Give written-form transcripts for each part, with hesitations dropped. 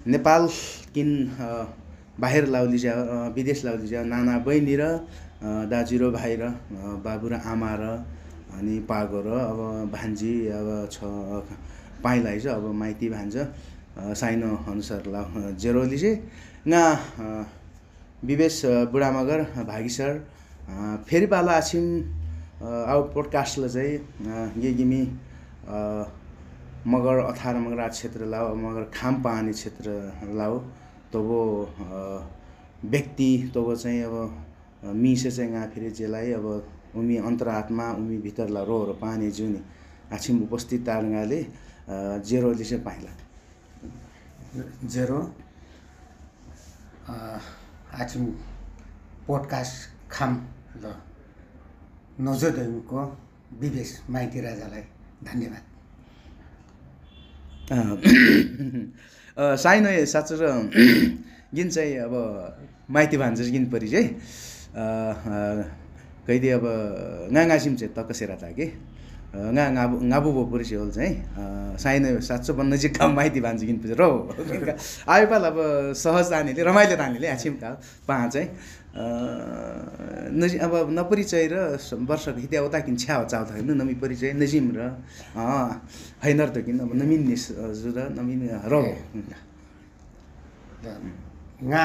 नेपाल किन बाहिर लाउली जा विदेश लाउली जा नाना बहिनी र दाजु र भाइ र बाबु र आमा र अनि पाको र अब भान्जी अब छ पाइलाई चाहिँ अब माइती भान्ज साइनो अनुसार ला जेरोली चाहिँ ना विवेश बुढामगर भागिसर फेरि पाला आछिम आउ पोडकास्टले चाहिँ गिमी मगर अथार मगर क्षेत्र लाओ मगर खाम पानी क्षेत्र लाओ तबो व्यक्ति तबो चाहिँ अब मिसे चाहिँ गा फेरि जेलाई अब उमी अन्तरात्मा उमी भित्र ला रो पानी जुनी आछिम उपस्थित तारगाले जेरोले चाहिँ पाइला जेरो आछिम पोडकास्ट खाम ल नजोदैको विदेश माइती राजालाई धन्यवाद। साइनो साँच्चो र गिन चाहिँ अब माइती भान्ज गिन परि चाहिँ कहिले अब गाँगासिम चाहिँ तकसेरा था कि गाबु बोपुरी चाहिँ होल चाहिँ साइनो साँच्चो बन्न चाहिँ काम माइती भान्ज गिन पछि रो आयोपाल अब सहज तानीले रमाइलो तानीले आछिम का पा चाहिँ नजिम अब नपरिचय र वर्ष हित्या उता किन छ्या चाउ था नमी परिचय नजिम र हैनर त किन अब नमिन जुर नमिन रो गा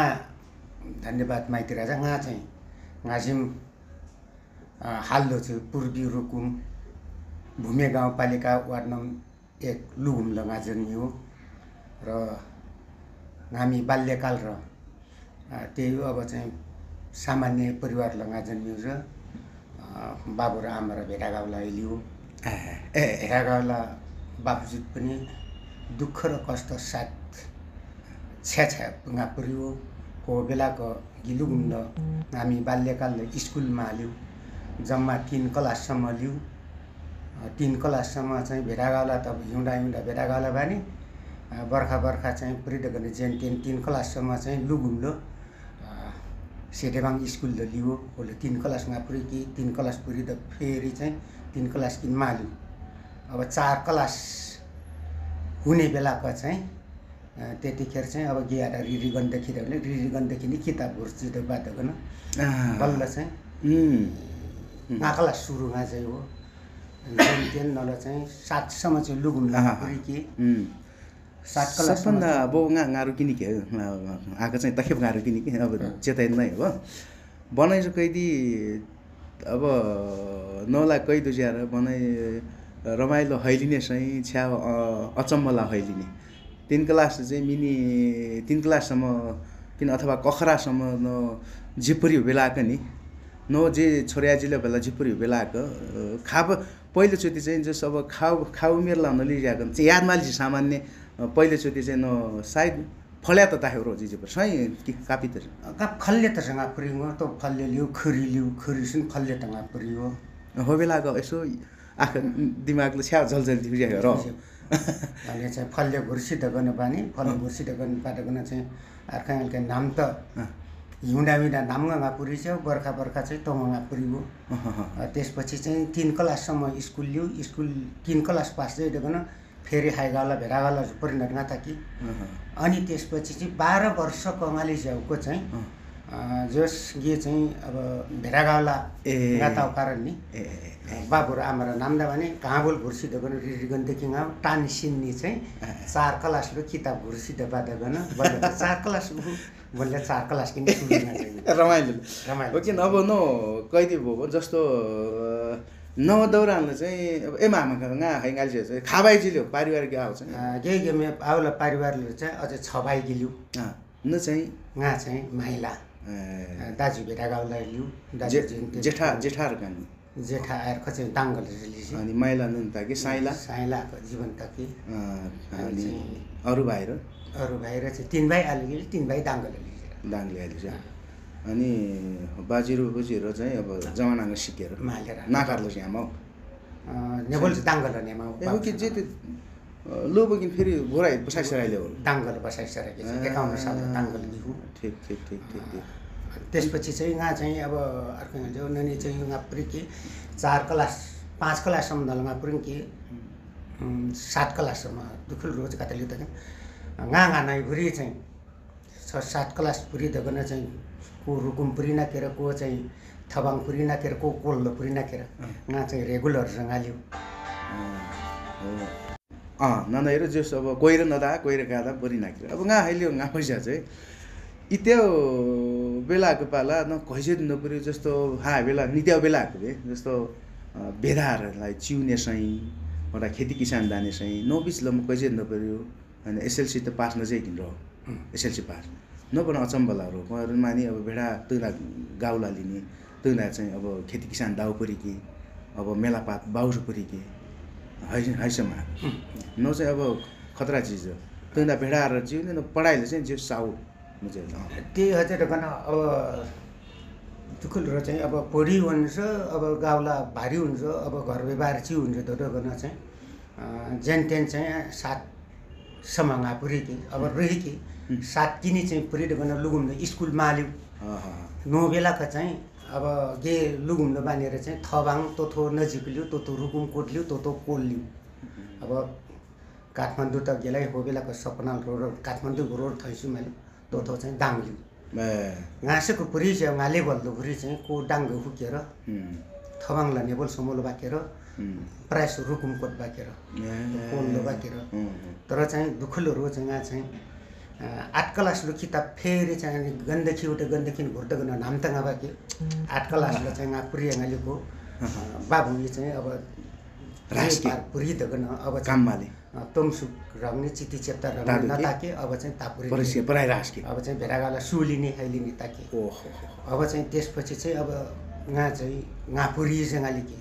धन्यवाद माइती राजा गा चाहिँ गाजिम हाल्दो चाहिँ पूर्वी रुकुम भूमे गाउँपालिका वार्ड नम्बर 1 लुगुम लगा जन्मियो र हामी बाल्यकाल र त्यही अब चाहिँ सामान्य परिवार लगा जन्मियो र बाबु र आमा र भेडागाउँलाई लियो भेडागाउँला बावजुद पनि दुःख र कष्ट साथ छ्या पुगा परियो हो बेलाको गिलुगुम ल हामी बाल्यकाल स्कुलमा हाल्यो जम्मा 3 क्लाससम्म लियो 3 क्लाससम्म चाहिँ भेडागाउँला त हिउँदा भेडागाउँला बानी बर्खा चाहिँ पुरिद गर्ने जेन 3 क्लाससम्म चाहिँ लुगुम्लो सेटेबाङ स्कुल द लियो ओले 3 क्लासमा पुरि कि 3 क्लास पुरि त फेरि चाहिँ 3 क्लास किन माल्यो अब 4 क्लास हुने बेलाको चाहिँ त्यतिखेर चाहिँ अब गियार रिरिगनदेखि भने रिरिगनदेखि नि किताब भर्ची त बात गर्न बल्ल चाहिँ क्लास सुरुमा चाहिँ हो त्यहाँ नल चाहिँ 7 सम्म चाहिँ लुगुम पुरि कि 7 क्लास सबभन्दा अब गाह्रो किन के आएको चाहिँ तखेप गाह्रो किन कि अब चेताइन नै हो बनाइ चाहिँ कैदी अब नौला कैदो ज्याएर बनाइ रमाइलो हैलिने चाहिँ छ्या अचम्मला हैलिने 3 क्लास चाहिँ मिनी 3 क्लाससम्म किन अथवा कखरासम्म न झिपुरी बेलाको नि नो जे छोराजीले बेला झिपुरी बेलाको खाब पहिलोचोटि चाहिँ जस अब खाउ मेरो लाउन लिइरहेको चाहिँ यादमा लिन्छ सामान्य पहिलोचोटि चाहिँ न सायद फल्या त ताहे रोजी जे सही कि कापी त खल्ले त सँग परियो त फल्ले लियो खरी सुन फल्ले त परियो हो बेलाको यसो आँखा दिमागले छ्या जलजल दिइरहेको र अहिले चाहिँ फल्ले घुर्सी त गर्न पानी फल्ले घुर्सी त गर्न पाटेको चाहिँ अर्का नाम त हिउँदा नामगा पुरी चाहिँ बर्खा चाहिँ तमगा पुरियो त्यसपछि चाहिँ 3 क्लाससम्म स्कुल लियो स्कुल 3 क्लास पास चाहिँ गर्न फेरि हाइगाला भेडागाला परिणत नाता कि अनि त्यसपछि चाहिँ 12 वर्ष कमाली ज्याउको चाहिँ जस गे चाहिँ अब भेडागाला गाताउ कारण नि बाबु र आमा र नामदा भने घाँबोल घुर्सी दगन रिरिगनदेखि गाउँ टान सिन्नी चाहिँ 4 क्लास लो किताब घुर्सी द बात गर्न बल्ल 4 क्लास बल्ल 4 क्लास किन रमाइलो ओके अब नो कैदी भयो जस्तो नव दौरानले चाहिँ अब ए मामाका गा हैगाली चाहिँ खाबाई जिल्यो पारिवारिक आउँछ के मे आउला पारिवारले चाहिँ अझै 6 भाइ गिल्यो न चाहिँ गा चाहिँ माइला दाजु भेडागाउँलाई लियो दाजु जेठार कानी जेठा आएर खचे डाङ्गल रिलिज अनि माइला नुन ताकि साइलाको जीवन ताकि अनि अरु भाइ र चाहिँ 3 भाइ आलिगे 3 भाइ डाङ्गल डाङ्गले आलिज अनि बाजिरु बुजिरो चाहिँ अब जमानामा सिकेर मालेर नाकारलो चाहिँ आमा नेबल डाङ्गल नेमा हो कि जे लो बगिन फेरि गोराइ बसाइ सराइले हो डाङ्गल बसाइ सराइके 51 साल डाङ्गल दिहु ठीक त्यसपछि चाहिँ यहाँ चाहिँ अब अर्को जो ननी चाहिँ यहाँ पुरि के 4 क्लास 5 क्लाससम्म दलमा पुरि के 7 क्लाससम्म दुखुल रोज कतली त ngang anai buri चाहिँ 6-7 क्लास पुरी दगन चाहिँ को रुकुम पुरी नाकेर को चाहिँ थबाङ पुरी नाकेर को कोल्लो पुरी नाकेर nga चाहिँ रेगुलर सँगाल्यो नदाइरो जस अब कोइर नदा कोइर गादा पुरी नाकेर अब nga हाइल्यो nga पैसा चाहिँ इत्यो बेलाको पाला न खैसे नपुर्यो जस्तो बेला नित्य बेलाको भए जस्तो बेधाहरूलाई चिउने सही एउटा खेती किसान दाने सही नोबिस लम कैसे नपर्यो हैन एसएलसी त पास नजाइ किन रह एसएलसी पास नपन अचम्बलाहरु मानि अब भेडा तैला गाउला लिने तैला चाहिँ अब खेती किसान दाउ परि कि अब मेलापात बाउस परि कि हैसमा न चाहिँ अब खतरा चीज हो तैला भेडा र जिउने न पढाइले चाहिँ जे साउ मुझे त्यही हजुर गर्न अब दुखुल र चाहिँ अब पढी हुन्छ अब गाउला भारी हुन्छ अब घर व्यवहार ची हुन्छ दोडो गर्न चाहिँ जेन तेन चाहिँ 7 समंगा पुरी कि अब रही कि 7 किनी चाहिँ पुरी गर्न लुगुम स्कुल माल्यो नो बेला का चाहिँ अब गे लुगुम बानेर चाहिँ थबाङ तोथो नजिकल्यो तोतो रुकुम कोटल्यो तोतो कोल्ल्यो अब काठमाडौँ त गेलै हो बेलाको सपना रोड काठमाडौँ रोड थैसु मैले तोतो चाहिँ दाङल्यो घाँसेको पुरी चाहिँ गाले बल्दो पुरी चाहिँ को डाङ्गो फुकेर थबाङला नेबल समोल बाकेर प्रायस रुकुम कोट बाकेर कोल्लो बाकेर तर चाहिँ दुखुलहरु चाहिँ 8 क्लास लो किताब फेरि चाहिँ गन्दखी उठे गन्दखी घुर्त गर्न नामतंगा बाके 8 क्लास लो चाहिँ पुरी गालेको बाबुले चाहिँ अब राजपार पुरी दगन अब काममाले तमसु रंगने चिति चेप्ता रंगने नताके अब चाहिँ तापुरी परिसे पराइ रासके अब चाहिँ भेडागाला सुलिने हैलिने ताके ओहो अब चाहिँ त्यसपछि चाहिँ अब nga चाहिँ nga पुरी चाहिँ गालेकी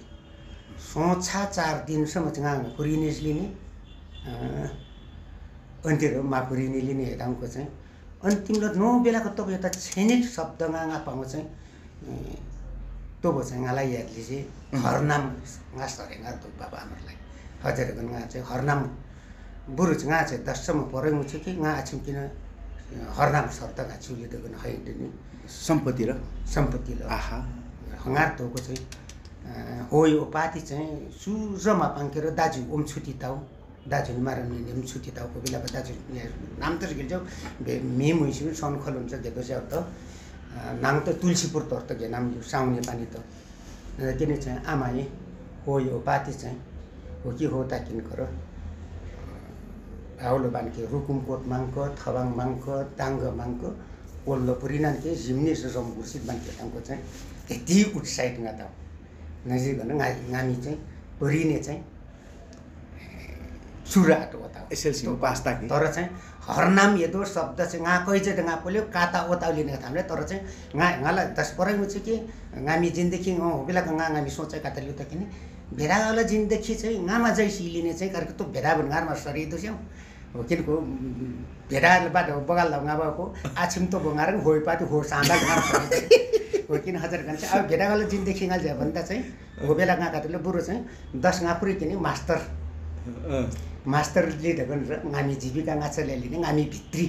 सोचा 4 दिनसम्म चाहिँ nga पुरी निस्लिने अन्तिम मापुरी निलिने हेदाङको चाहिँ अन्तिमले नो बेलाको त एउटा छैनिक शब्द nga पाउँछ चाहिँ तब चाहिँ गालाई यादले चाहिँ हरनाम nga सरेगा त बाबा आमालाई हजुरको nga चाहिँ हरनाम बुरु चाहिँ nga चाहिँ 10 सम्म परेको छ कि nga आछिम किन हरनाम शब्द गाछुले दगन हैदिने सम्पत्ति र आहा हंगार तोको चाहिँ हो यो पाती चाहिँ सुजमा पांकेर दाजु ओम छुटी ताउ दाजु मारने नेम छुटी ताउको बेलाको दाजु नाम त गेल जाउ मे मुइसु सन खल हुन्छ गेतो चाहिँ त नाम त तुलसीपुर तर्त गे नाम यो साउने पानी त किन चाहिँ आमाले हो यो पाती चाहिँ हो कि हो ता किन कर आउलो बानके रुकुम कोट मांग थबाङ मांग तांग मांग कोल्लो पुरिनान के जिम्नी सम गुरसित बानके तांको चाहिँ यति उत्साहित गाता नजिक गर्न गामी चाहिँ पुरिने चाहिँ सुराट होता एसएलसी को पास ताकि तर चाहिँ हरनाम यदो शब्द चाहिँ गा कैजे गा पोल्यो काता ओताउलिने थामले तर चाहिँ गाला 10 परेको छ कि गामी जिन्दगी हो बेला गामी सोचे कातलियो त किन भेडावाला जिन्दगी चाहिँ गामा जैसी लिने चाहिँ करके त भेडा बनगारमा सरिदो छ हो किनको भेडाबाट बगाल लगाएको आछिम त बगार होइ पाटी हो साँदा गाम हो किन हजार गन्छ अब भेडावाला जिन्दगी गाल जा भन्दा चाहिँ हो बेला गाकातले बुरो चाहिँ 10 गापुरी किने मास्टरले दगन र गामी जीविका गाछले लिने गामी भित्री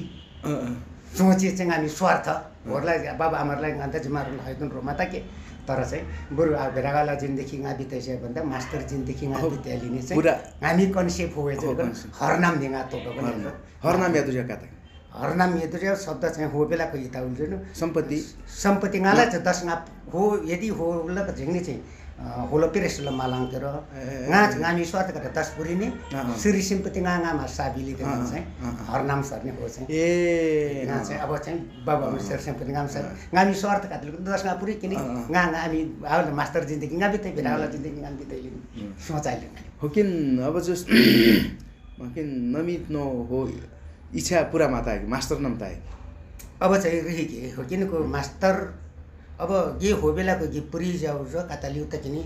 सोचे चाहिँ गामी स्वार्थ होरलाई बाबा आमालाई गान्दा जिमारु लगाइदन रोमा त के तर चाहिँ बुरु आ भेडावाला जिन्दगी गा बिताइछ भन्दा मास्टर जिन्दगी गा बिताइ लिने चाहिँ गामी कन्सेप्ट हो चाहिँ हरनाम दिगा तो पनि हरनाम याद जका त हरनाम यदुर्य शब्द चाहिँ हो बेलाको हिता उल्जनु सम्पत्ति गाला चाहिँ 10 गा हो यदि हो ल झिङ्ने चाहिँ होलो पिरेसल मालाङतिर गामी स्वार्थ गरेर 10 पुरिने श्री सम्पत्ति गामा साबिली देन चाहिँ हरनाम सर्ने हो चाहिँ ए चाहिँ अब चाहिँ बाबा श्री सम्पत्ति गामी स्वार्थ काटले 10 गा पुरि किने गामी आउले मास्टर जिन्दगी गा बिताइ भेडावाला जिन्दगी गा बिताइ सोचाइले हो किन अब जस मकिन नमित न हो इच्छा पूरा माता है मास्टर नमता है अब चाहिँ रही के हो किनको मास्टर अब गे हो बेलाको गे पुरी जाउ र कातालिउ त किनी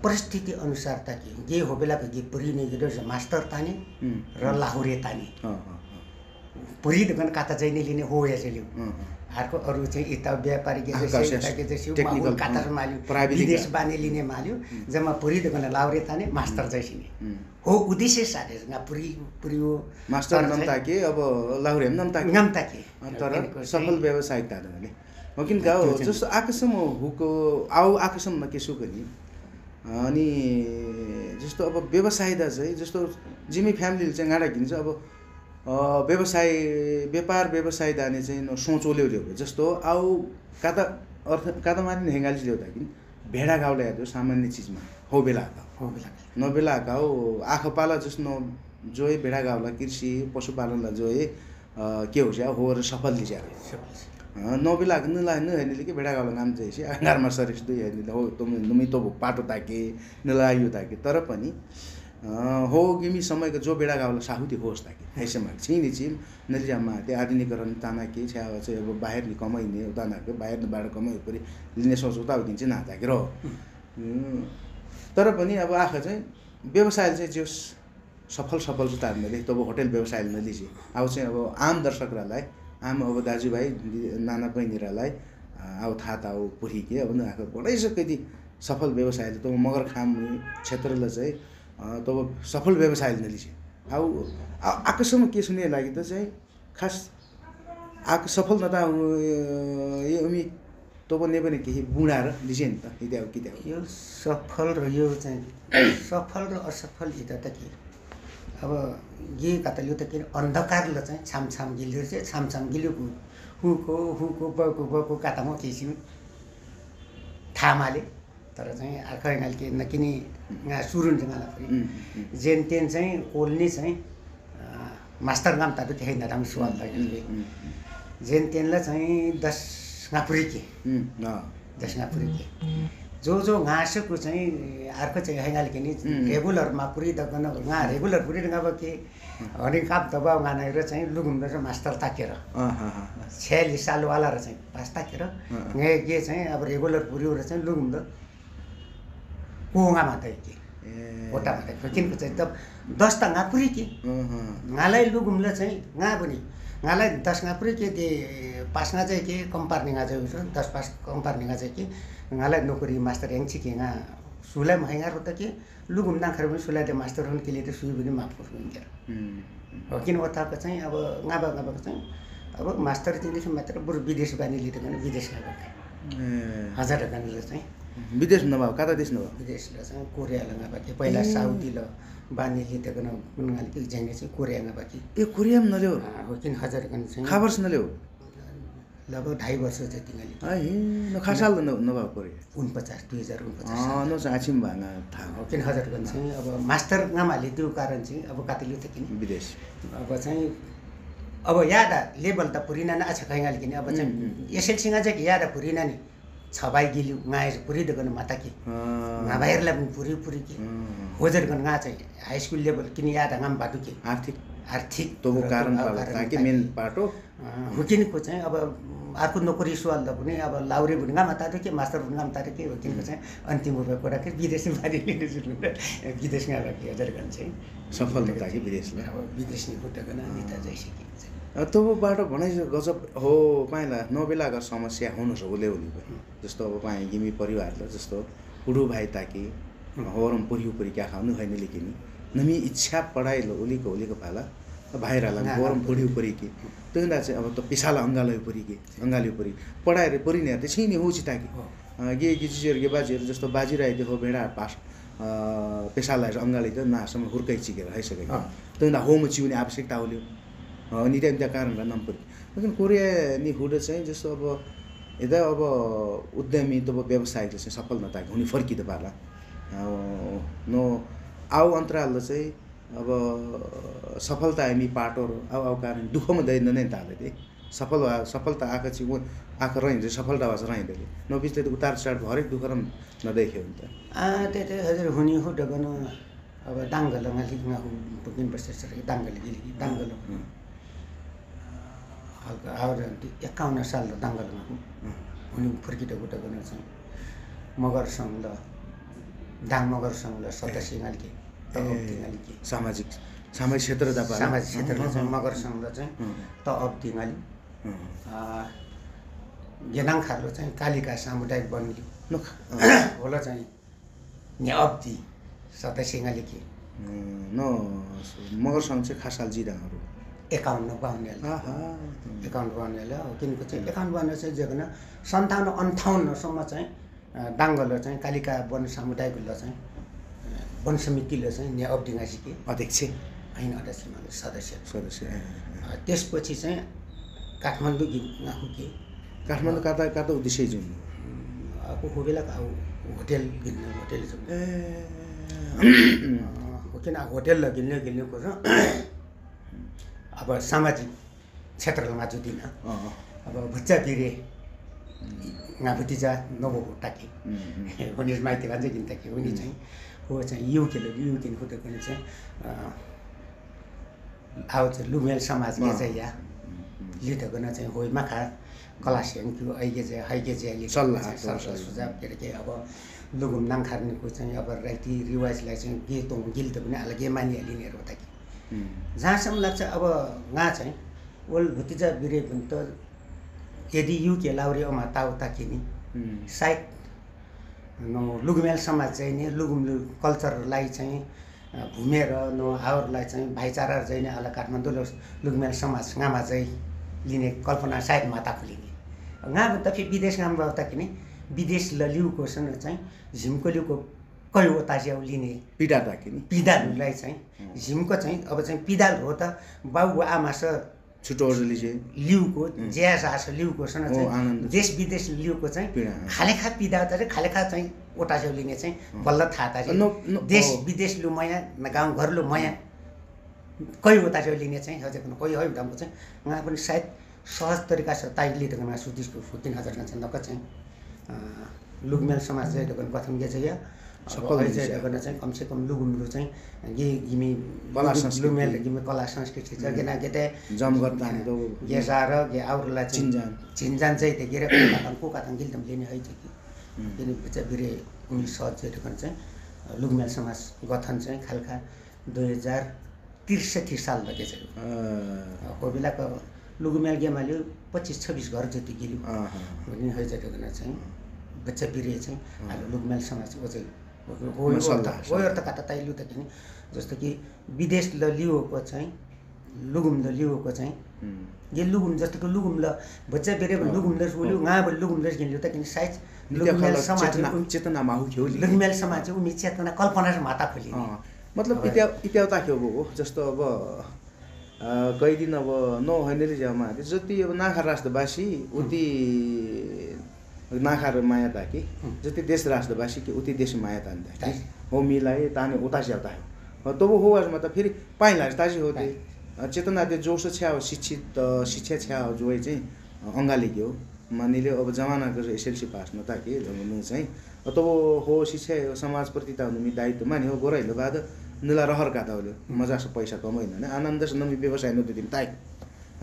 परिस्थिति अनुसार त के गे हो बेलाको गे पुरी ने गे मास्टर ताने र लाहुरे ताने पुरी दगन काता चाहिँ लिने हो या चाहिँ अर्को अरु चाहिँ इता व्यापारी गे जैसे टेक्निकल काता माल्यो विदेश बाने लिने माल्यो जम्मा पुरी दगन लाहुरे ताने मास्टर जैसिने हो उद्देश्य साथे पुरी हो मास्टर नमता के अब लाहुरे नमता के तर सफल व्यवसायिकता हो किन गाउँ जस्तो आकसम्म हुको आउ आकसम्म के सो गरी अनि जस्तो अब व्यवसायिता चाहिँ जस्तो जिमी फ्यामिलीले चाहिँ गाडा किन्छ अब व्यापार व्यवसायिताले चाहिँ सोचोल्यो ल्यायो जस्तो आउ काता माने हेंगाली ल्याउँदा कि भेडा गाउँ ल्यायो सामान्य चिजमा हो बेला नबेला गाउँ आँखापाला जस्तो जो है भेडा गाउँला कृषि पशुपालनलाई जो है के हो चाहिँ हो सफल लिजा नबेला नहेर्नेले कि भेडा गाउँला काम चाहिँ आँगारमा सरेस दुई हेर्नेले हो तुमी तो पाटो ताके नलायो ताके तर पनि हो गिमी समयको जो बेडा गाउँला साहुती होस् ताकि ऐसेमा छिनी छिम नलिजामा त्यो आधुनिकरण ताना के छ चाहिँ अब बाहिर नि कमाइने उतानाको बाहिर बाहिर कमाइ परि लिने सोच उता दिन्छ ना ताकि र तर पनि अब आँखा चाहिँ व्यवसायले चाहिँ जो सफल जुताहरूले तब होटल व्यवसायले नलिजे अब चाहिँ अब आम दर्शकहरूलाई आम अब दाजुभाइ नाना बहिनीहरूलाई अब थाहा त अब पुरी के अब आँखा बडै सकेदी सफल व्यवसायले तब मगर खाम क्षेत्रलाई चाहिँ तब सफल व्यवसायले नलिजे अब आकसम्म के सुने लागि त चाहिँ खास सफल न त यो उमी तब नै पनि केही बुढाएर लिजे नि त इत्याउ कि यो सफल र यो चाहिँ सफल र असफल इता त के अब ये कतल्यो त के अन्धकारले चाहिँ छामछाम गिल्यो चाहिँ छामछाम गिल्यो हुको बको कातामा केसिम थामाले तर चाहिँ आखैनाल के नकिनी सुरुन जंगाला फेरि जेन तेन चाहिँ कोल्नी चाहिँ मास्टर गाम तादु के हैन राम सुवाल लाग्यो जेन तेनले चाहिँ 10 गापुरी के 10 गापुरी के जो घाँसको चाहिँ अर्को चाहिँ हैनाल के नि रेगुलर मा पुरी त गन गा रेगुलर पुरी गब के अनि काप दबाउ गानेर चाहिँ लुगुम र मास्टर ताकेर 46 साल वाला र चाहिँ पास ताकेर ने के चाहिँ अब रेगुलर पुरी र चाहिँ लुगुम द कोङा मात्रै के ओटा मात्रै किनको चाहिँ तब 10 त गापुरी के गालाई लुगुमले चाहिँ गा पनि गालाई 10 गापुरी के ते पासना चाहिँ के कम्पार्निङा चाहिँ 10 पास कम्पार्निङा चाहिँ के गालाई नोकरी मास्टर यांग छि के गा सुलाई महंगा होता के लुगुम ना खरे पनि सुलाई ते मास्टर हुन के लिए त सुई पनि माफ हुन्छ हो किन वता को चाहिँ अब गाबा चाहिँ अब मास्टर चाहिँ मात्र बरु विदेश बानी लिएर गने विदेश गएको 1000 टकाले चाहिँ विदेश नभए कता देश नभए विदेशले चाहिँ कोरिया लगा बाकी पहिला साउदी ल बानी लिएर गन कुनगाली के जाने चाहिँ कोरिया गा बाकी ए कोरिया म नल्यो हो किन 1000 गन चाहिँ खबर नल्यो लगभग 2.5 वर्ष जति गली ए न खासाल नभए कोरिया 49 2049 न साचिम भाना थाहा हो किन 1000 गन चाहिँ अब मास्टर गामाले त्यो कारण चाहिँ अब कातिले त किन विदेश अब चाहिँ अब यादा लेभल त पुरिना न अच्छा खैगाली किन अब चाहिँ एसएलसी गा चाहिँ यादा पुरिना नि छबाई गिल्यो गाएर पुरी दगन माता के गा बाहिरलाई पनि पुरी के होजर गन गा चाहिँ हाई स्कुल लेभल किन यादा गाम बाटो के आर्थिक तोको कारण ताकि मेन बाटो हुकिनको चाहिँ अब अर्को नोकरी सुवाल पनि अब लाउरे भुङ्गा माता के मास्टर भुङ्गा माता के हुकिनको चाहिँ अन्तिम रुपैयाँ कुरा के विदेशी बारी लिनु सुरु विदेश गएर के हजार गन चाहिँ सफल नता कि विदेशमा अब विदेश नि बुट गन नेता जइसकिन्छ तब बाटो भनाइ गजब हो पाइला नबेलाको समस्या हुनु छ उले जस्तो अब पाए गिमी परिवारले जस्तो बुढो भाइ ताकि हरम पुरी क्या खानु हैन लेकिन नमी इच्छा पढाइ ओलीको पाला भाइराला गरम पुरी के त्यसलाई चाहिँ अब त पिसाला अंगालय पुरी पढाएर पुरिने त छिनी होछि ताकि गे गिजिर गे बाजीहरु जस्तो बाजिराइ देखो भेडा पास पेसालाई अंगाले त नासम्म हुर्कै चिकेर आइसकेको त्यसलाई होम चिउने आवश्यकता होल्यो अनि त्यहाँ कारणले नाम पऱ्यो लेकिन कोरिया नि हुड चाहिँ जस्तो अब यदा अब उद्यमी तब व्यवसायले चाहिँ सफल नताको हुने फर्किद पाला नो आउ अन्तराल चाहिँ अब सफलता हामी पाटो आउ कारण दुःखमा दैन नै ताले दे सफलता आका चाहिँ आका रहन्छ सफलता भएछ रहँदैन नबिचले त उतार चढ हरेक दुःख र नदेख्यो नि त त्यही हजुर हुने हो डगन अब डाङ्गल मालिकमा पुगिन बस्छ डाङ्गल डाङ्गल हल्का आएर 51 साल डाङ्गलमा हुने फर्किटको डगन चाहिँ मगर सङ्घ ल डाङ मगर सङ्घ ल सदस्य सामाजिक क्षेत्र सामाजिक क्षेत्रमा चाहिँ मगर सङ्घ चाहिँ त अब्दिङाली गेनाङ खालो चाहिँ कालिका सामुदायिक बन्ली होला चाहिँ ने अब्दी सदस्यले के न मगर सङ्घ चाहिँ खासाल जिदाहरू 51 52 हो किनको चाहिँ 51 चाहिँ जगन 57 58 सम्म चाहिँ डाङ्गल चाहिँ कालिका वन सामुदायिक चाहिँ वन समितिले चाहिँ ने अब्डिङा सिके अध्यक्ष होइन अध्यक्ष सदस्य सदस्य त्यसपछि चाहिँ काठमाडौँ के काठमाडौँ कता उद्देश्य जुन अब हो बेलाको अब होटेल गिन्ने होटेल किन होटेल गिन्ने को अब सामाजिक क्षेत्रमा जुदिन अब भुच्चा बिरे भतिजा नबो टाके उनी माइती राजा गिन्ताके उनी चाहिँ हो चाहिँ युकेन खोटेको चाहिँ आउ चाहिँ लुमेल समाजले चाहिँ या लिटकन चाहिँ होइ माखा कलासियन कि अहिले चाहिँ हाइके चाहिँ सल्लाह सुझाव के अरे अब लुगुम नाङखार्नेको चाहिँ अब रीति रिवाजलाई चाहिँ गे तँ गिल्त पनि अलग्गै मानिहालिनेहरू हो त कि जहाँसम्म लाग्छ अब गा चाहिँ ओल भतिजा बिरे पनि त यदि युके लाउरे अमा ताउता किनी सायद लुगमेल समाज चाहिँ नि लुगुम कल्चरलाई चाहिँ भूमेर आवरलाई चाहिँ भाइचारा चाहिँ नि अलग काठमाडौँ लुगमेल समाज गामा चाहिँ लिने कल्पना सायद माता खोलिने गा त फेरि विदेश गाम भयो त किने विदेश लिउको चाहिँ झिमको लिउको कयवटा ज्याउ लिने पिडालुलाई चाहिँ झिमको चाहिँ अब चाहिँ पिडाल हो त बाउ आमा छुटोरले चाहिँ लिउको ज्यास आस लिउको चाहिँ देश विदेश लिउको चाहिँ खालेखा पिदा चाहिँ खालेखा चाहिँ ओटा ज्याउ लिने चाहिँ बल्ल थाहा त देश विदेश लु मया गाउँघर लु मया कयवटा ज्याउ लिने चाहिँ हजुर कोही है दामको चाहिँ उहाँ पनि सायद सहज तरिका छ ताइले दगनमा सुदिसको 14,000 चाहिँ नक चाहिँ लुगमेल समाज चाहिँ दगन प्रथम के चाहिँ सबै चाहिँ दगन चाहिँ कमसे कम लुगुमलु चाहिँ गे गिमी कला संस्कृति लुगमेल गिमी कला संस्कृति छ केना केते जमगर ताने दो गेजार गे आउरला चिन्जान चाहिँ तेकेर को कातन गिल्दम लिने है चाहिँ किन चाहिँ बिरे उनी सहज चाहिँ दगन चाहिँ लुगमेल समाज गठन चाहिँ खालका 2063 साल लगे चाहिँ को बेलाको लुगमेल गेमाले 25-26 घर जति गिल्यो भन्ने है चाहिँ चाहिँ बच्चा बिरे चाहिँ अहिले लुगमेल समाजको चाहिँ हो अर्थ कता ताइलु त किन जस्तो कि विदेश लिएको चाहिँ लुगुम लिएको चाहिँ ये लुगुम जस्तो कि लुगुम ल बच्चा बिरे लुगुम उल्यो गा लुगुम गिल्यो त किन सायद लुगमेल समाज चेतनामा हो थियो लुगमेल समाज उनी चेतना कल्पना माता खोली मतलब इत्याउता के हो जस्तो अब कई दिन अब नहैनले जामा जति अब नाखा राष्ट्रवासी उति नाखा माया ताकि जति देश राष्ट्रवासी के उति देश माया तान्दा हो मिलाए ताने उता ज्यादा हो तो वो हो मतलब फिर पाइला ताजी होते चेतना दे जोश छ्या शिक्षा छ्या जो चाहिँ अंगाले के हो मानिले अब जमाना को एसएलसी पास न ताकि जमनु चाहिँ तो हो शिक्षा समाज प्रति त हुनु दायित्व माने हो गोराइलो बाद निला रहर काता होले मजा से पैसा कमाइन ने आनन्द से नमी व्यवसाय न दिन ताक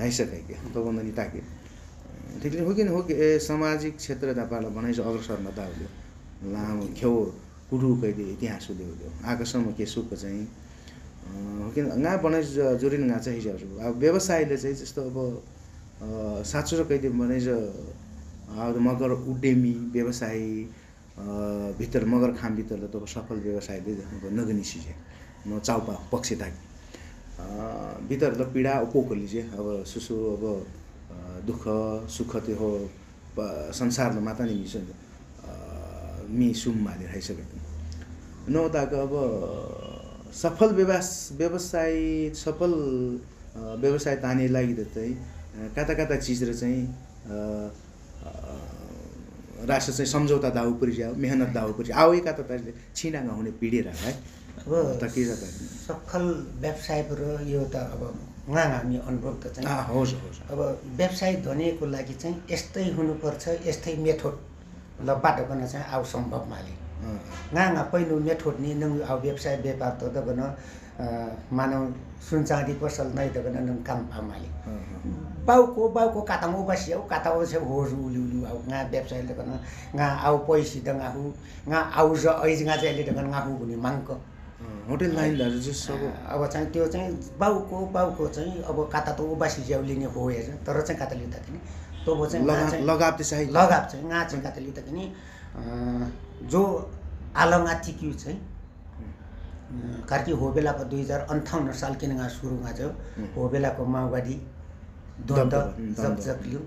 हैसके के तो बन्दनी ताके ठीक हो कि सामाजिक क्षेत्र दापाला बनाइ अग्रसर नता हो लामो खेउ कुडु कहिले इतिहास हो आकर्षण के सुक चाहिँ हो कि गा बनाइ जोरिन गा चाहिँ हिजो अब व्यवसायले चाहिँ जस्तो अब साचो र कहिले बनाइ अब मगर उडेमी व्यवसाय भित्र मगर खाम भित्र त सफल व्यवसायले नगनी सिजे न चाउपा पक्ष ताकि भित्र त पीडा उपोकली चाहिँ अब सुसु अब दुःख सुख त्यो हो संसारमा माता नि मिस मी सुम माले राइसकेको नहुँदाको अब सफल व्यवसाय ताने लागि त चाहिँ कता चिज र चाहिँ राष्ट्र चाहिँ सम्झौता दाउ परि जाओ मेहनत दाउ परि आउ एक कता छिनागा हुने पिडेर है अब त के जाता सफल व्यवसाय पर यो त अब हामी अनुभव त चाहिँ होस् अब व्यवसाय धनेको लागि चाहिँ यस्तै हुनुपर्छ यस्तै मेथड ल बाटो गर्न चाहिँ आउ सम्भव माले गा पहिलो मेथड नि नङ आउ व्यवसाय व्यापार त गर्न मानव सुन चाँदी पसल नै त गर्न नङ काम पामाले बाउको कातामा बसियो काता बसे होज उलु आउ गा व्यवसाय त गर्न गा आउ पैसी दङ आउ गा आउ ज ऐज गा चाहिँ त गर्न आउ हुने मांग होटल लाइन दाजु जस अब चाहिँ त्यो चाहिँ बाउको चाहिँ अब काता त उबासी ज्याउ लिने हो हेर तर चाहिँ काता लिँदा किन तो वो चाहिँ लगाव चाहिँ गा चाहिँ काता लिँदा किन जो आलंगा टिक्यु चाहिँ कार्की हो बेलाको 2058 साल किन गा सुरु गा जो हो बेलाको माओवादी द्वन्द जब लियो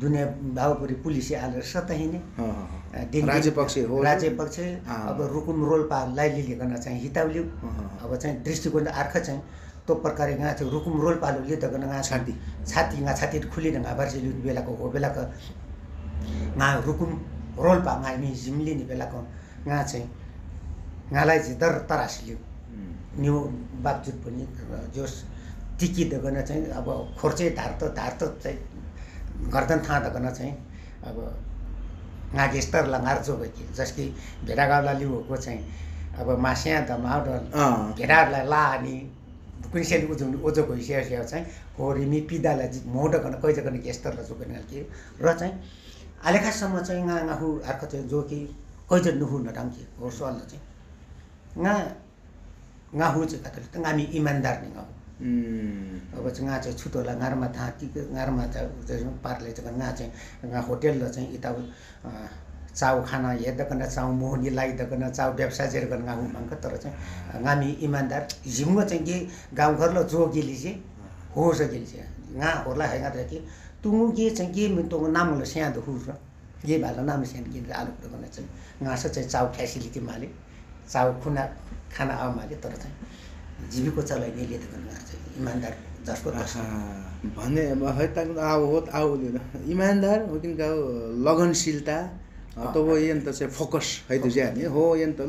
दुनियाँ बाबुपुरी पुलिस आलेर सतहिने राज्य पक्ष हो अब रुकुम रोल्पालाई लिलिकन चाहिँ हिताउल्यु अब चाहिँ दृष्टिकोण अर्को चाहिँ तो प्रकार यहाँ चाहिँ रुकुम रोल्पालो लिदगन यहाँ छाती खुलिन बार्सी लिनु बेलाको हो बेलाको यहाँ रुकुम रोल्पा हामी जिम्लिने बेलाको यहाँ चाहिँ यहाँलाई चाहिँ दर तरासिल्यो न्यू बावजुद पनि जोस टिकिदगन चाहिँ अब खोर्चे धार्त चाहिँ गर्दन थाँदगन चाहिँ अब नागे स्तर लंगार जो कि जसकी भेडागावला लिएको चाहिँ अब मास्या दमाड भेडालाई लानी कुनसेली ओजो गइसक्यो चाहिँ होरिमी पिदालाई मोडगन कैजगन गेस्टरलाई जोगन के र चाहिँ आलेखासम्म चाहिँ गाहु अर्को चाहिँ जो कि कैज नुहु नडाङ्के हो सल्ल चाहिँ गाहु चाहिँ कतले त गामी इमानदार नि गाहु अब चाहिँ गा चाहिँ छुटोला गारमा थाकी गारमा चाहिँ पार्ले चाहिँ गा चाहिँ गा होटल ल चाहिँ इता चाउ खाना हेर्दकन चाउ मोहनी लाइदकन चाउ व्यवसाय जेर गर्न गाउँ मान्छ तर चाहिँ गामी इमानदार झिम्गो चाहिँ के गाउँघर ल जो गेली चाहिँ हो छ गेली चाहिँ गा होला हैगा त कि तुङु के चाहिँ के तो नाम ल स्यादो हुर ये भाला नाम स्यान के आलु गर्न चाहिँ गास चाहिँ चाउ फ्यासिलिटी माले चाउ खुना खाना आउ माले तर चाहिँ जीविको चलाइने लिएर गर्न चाहिँ इमानदार जसको भने है त आउ इमानदार हो कि लगनशीलता तो वो ये तो से फोकस है तो जाने हो ये तो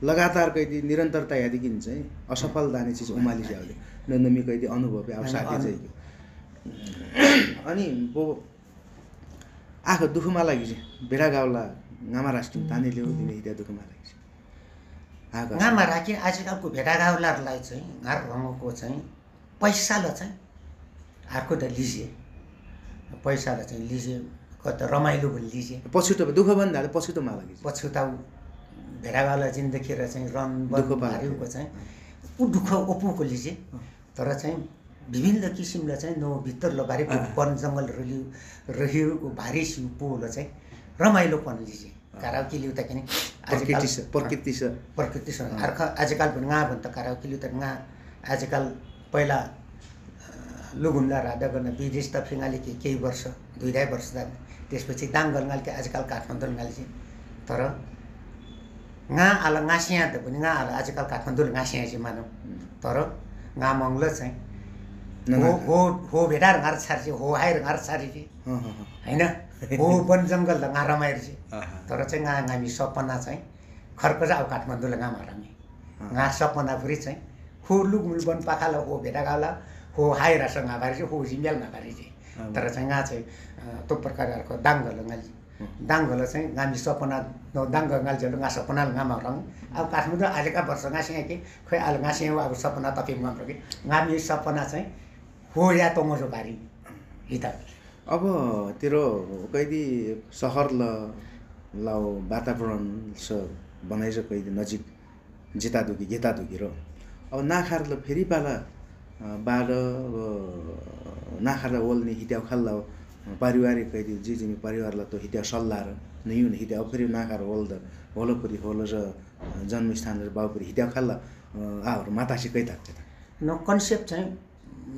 लगातार कहीं निरंतरता यदि किन चाहिँ असफल दाने चीज उमाली जाले नन्दमी कहीं अनुभव अब साथी चाहिँ अनि वो आखो दुखमा लागि चाहिँ भेडा गाउला गामा राष्ट्रिय ताने ल्याउ दिने इत्या दुखमा लागि चाहिँ गामा राखी आजकलको भेडा गाउलालाई चाहिँ घर रङको चाहिँ पैसा ल चाहिँ आको त लिजे पैसा ल चाहिँ लिजे कत रमाइलो पनि लिजे पछुतो दुःख भन्दा पछुतो मा लागि पछुता भेडागाउला जिन्दगी र चाहिँ रन दुःख पारेको चाहिँ उ दुःख ओपुको लिजे तर चाहिँ विभिन्न किसिमले चाहिँ नो भित्र ल भारी वन जंगल रहिएको भारी सिउ पोल चाहिँ रमाइलो पनि लिजे काराउकी लिउ त किन प्रकृति अर्ख आजकल पनि गा भन्छ काराउकी लिउ त गा आजकल पहिला लुगुन्ला राधा गर्न विदेश त फिंगाले केही वर्ष 2.5 वर्ष त्यसपछि दाङगल गालके आजकल काठमाडौँ गालसे तर गा आला गासिया त पनि गा आला आजकल काठमाडौँ गासिया चाहिँ मानौ तर गा मंगल चाहिँ हो भेडार घर छार्छ हो हायर घर छार्छ हैन हो वन जंगल त गा रमाएर चाहिँ तर चाहिँ गा हामी सपना चाहिँ खर्क जाउ काठमाडौँ गा मारामी गा सपना पुरी चाहिँ हो लुगुल वन पाखाला हो भेडा गाउला हो हाइरासँग भारी चाहिँ हो जिमेलमा भारी चाहिँ तर चाहिँ गा चाहिँ तो प्रकारको दाङ्गल चाहिँ गामी सपना दाङ्गल जल गा सपना गामा रङ अब काठमाडौँ आलेका वर्ष गासिया कि खै आल गासिया अब सपना तपे मन कि गामी सपना चाहिँ हो या त मजो भारी हिता अब तेरो कैदी शहर ल वातावरण स बनाइज कैदी नजिक जितादुकी घेतादुकी र अब नाखार ल फेरि पाला बाड नाखार वल्ने हिट्याउ खाल्ला पारिवारिक कैदी जी जिमी परिवारलाई तो हिट्याउ सल्लाह र नयु न हिट्याउ फेरि नाखार वल्द होलोपुरी होलो र जन्मस्थान र बाउपुरी हिट्याउ खाल्ला आहरू मातासी कै थाक्छ न कन्सेप्ट चाहिँ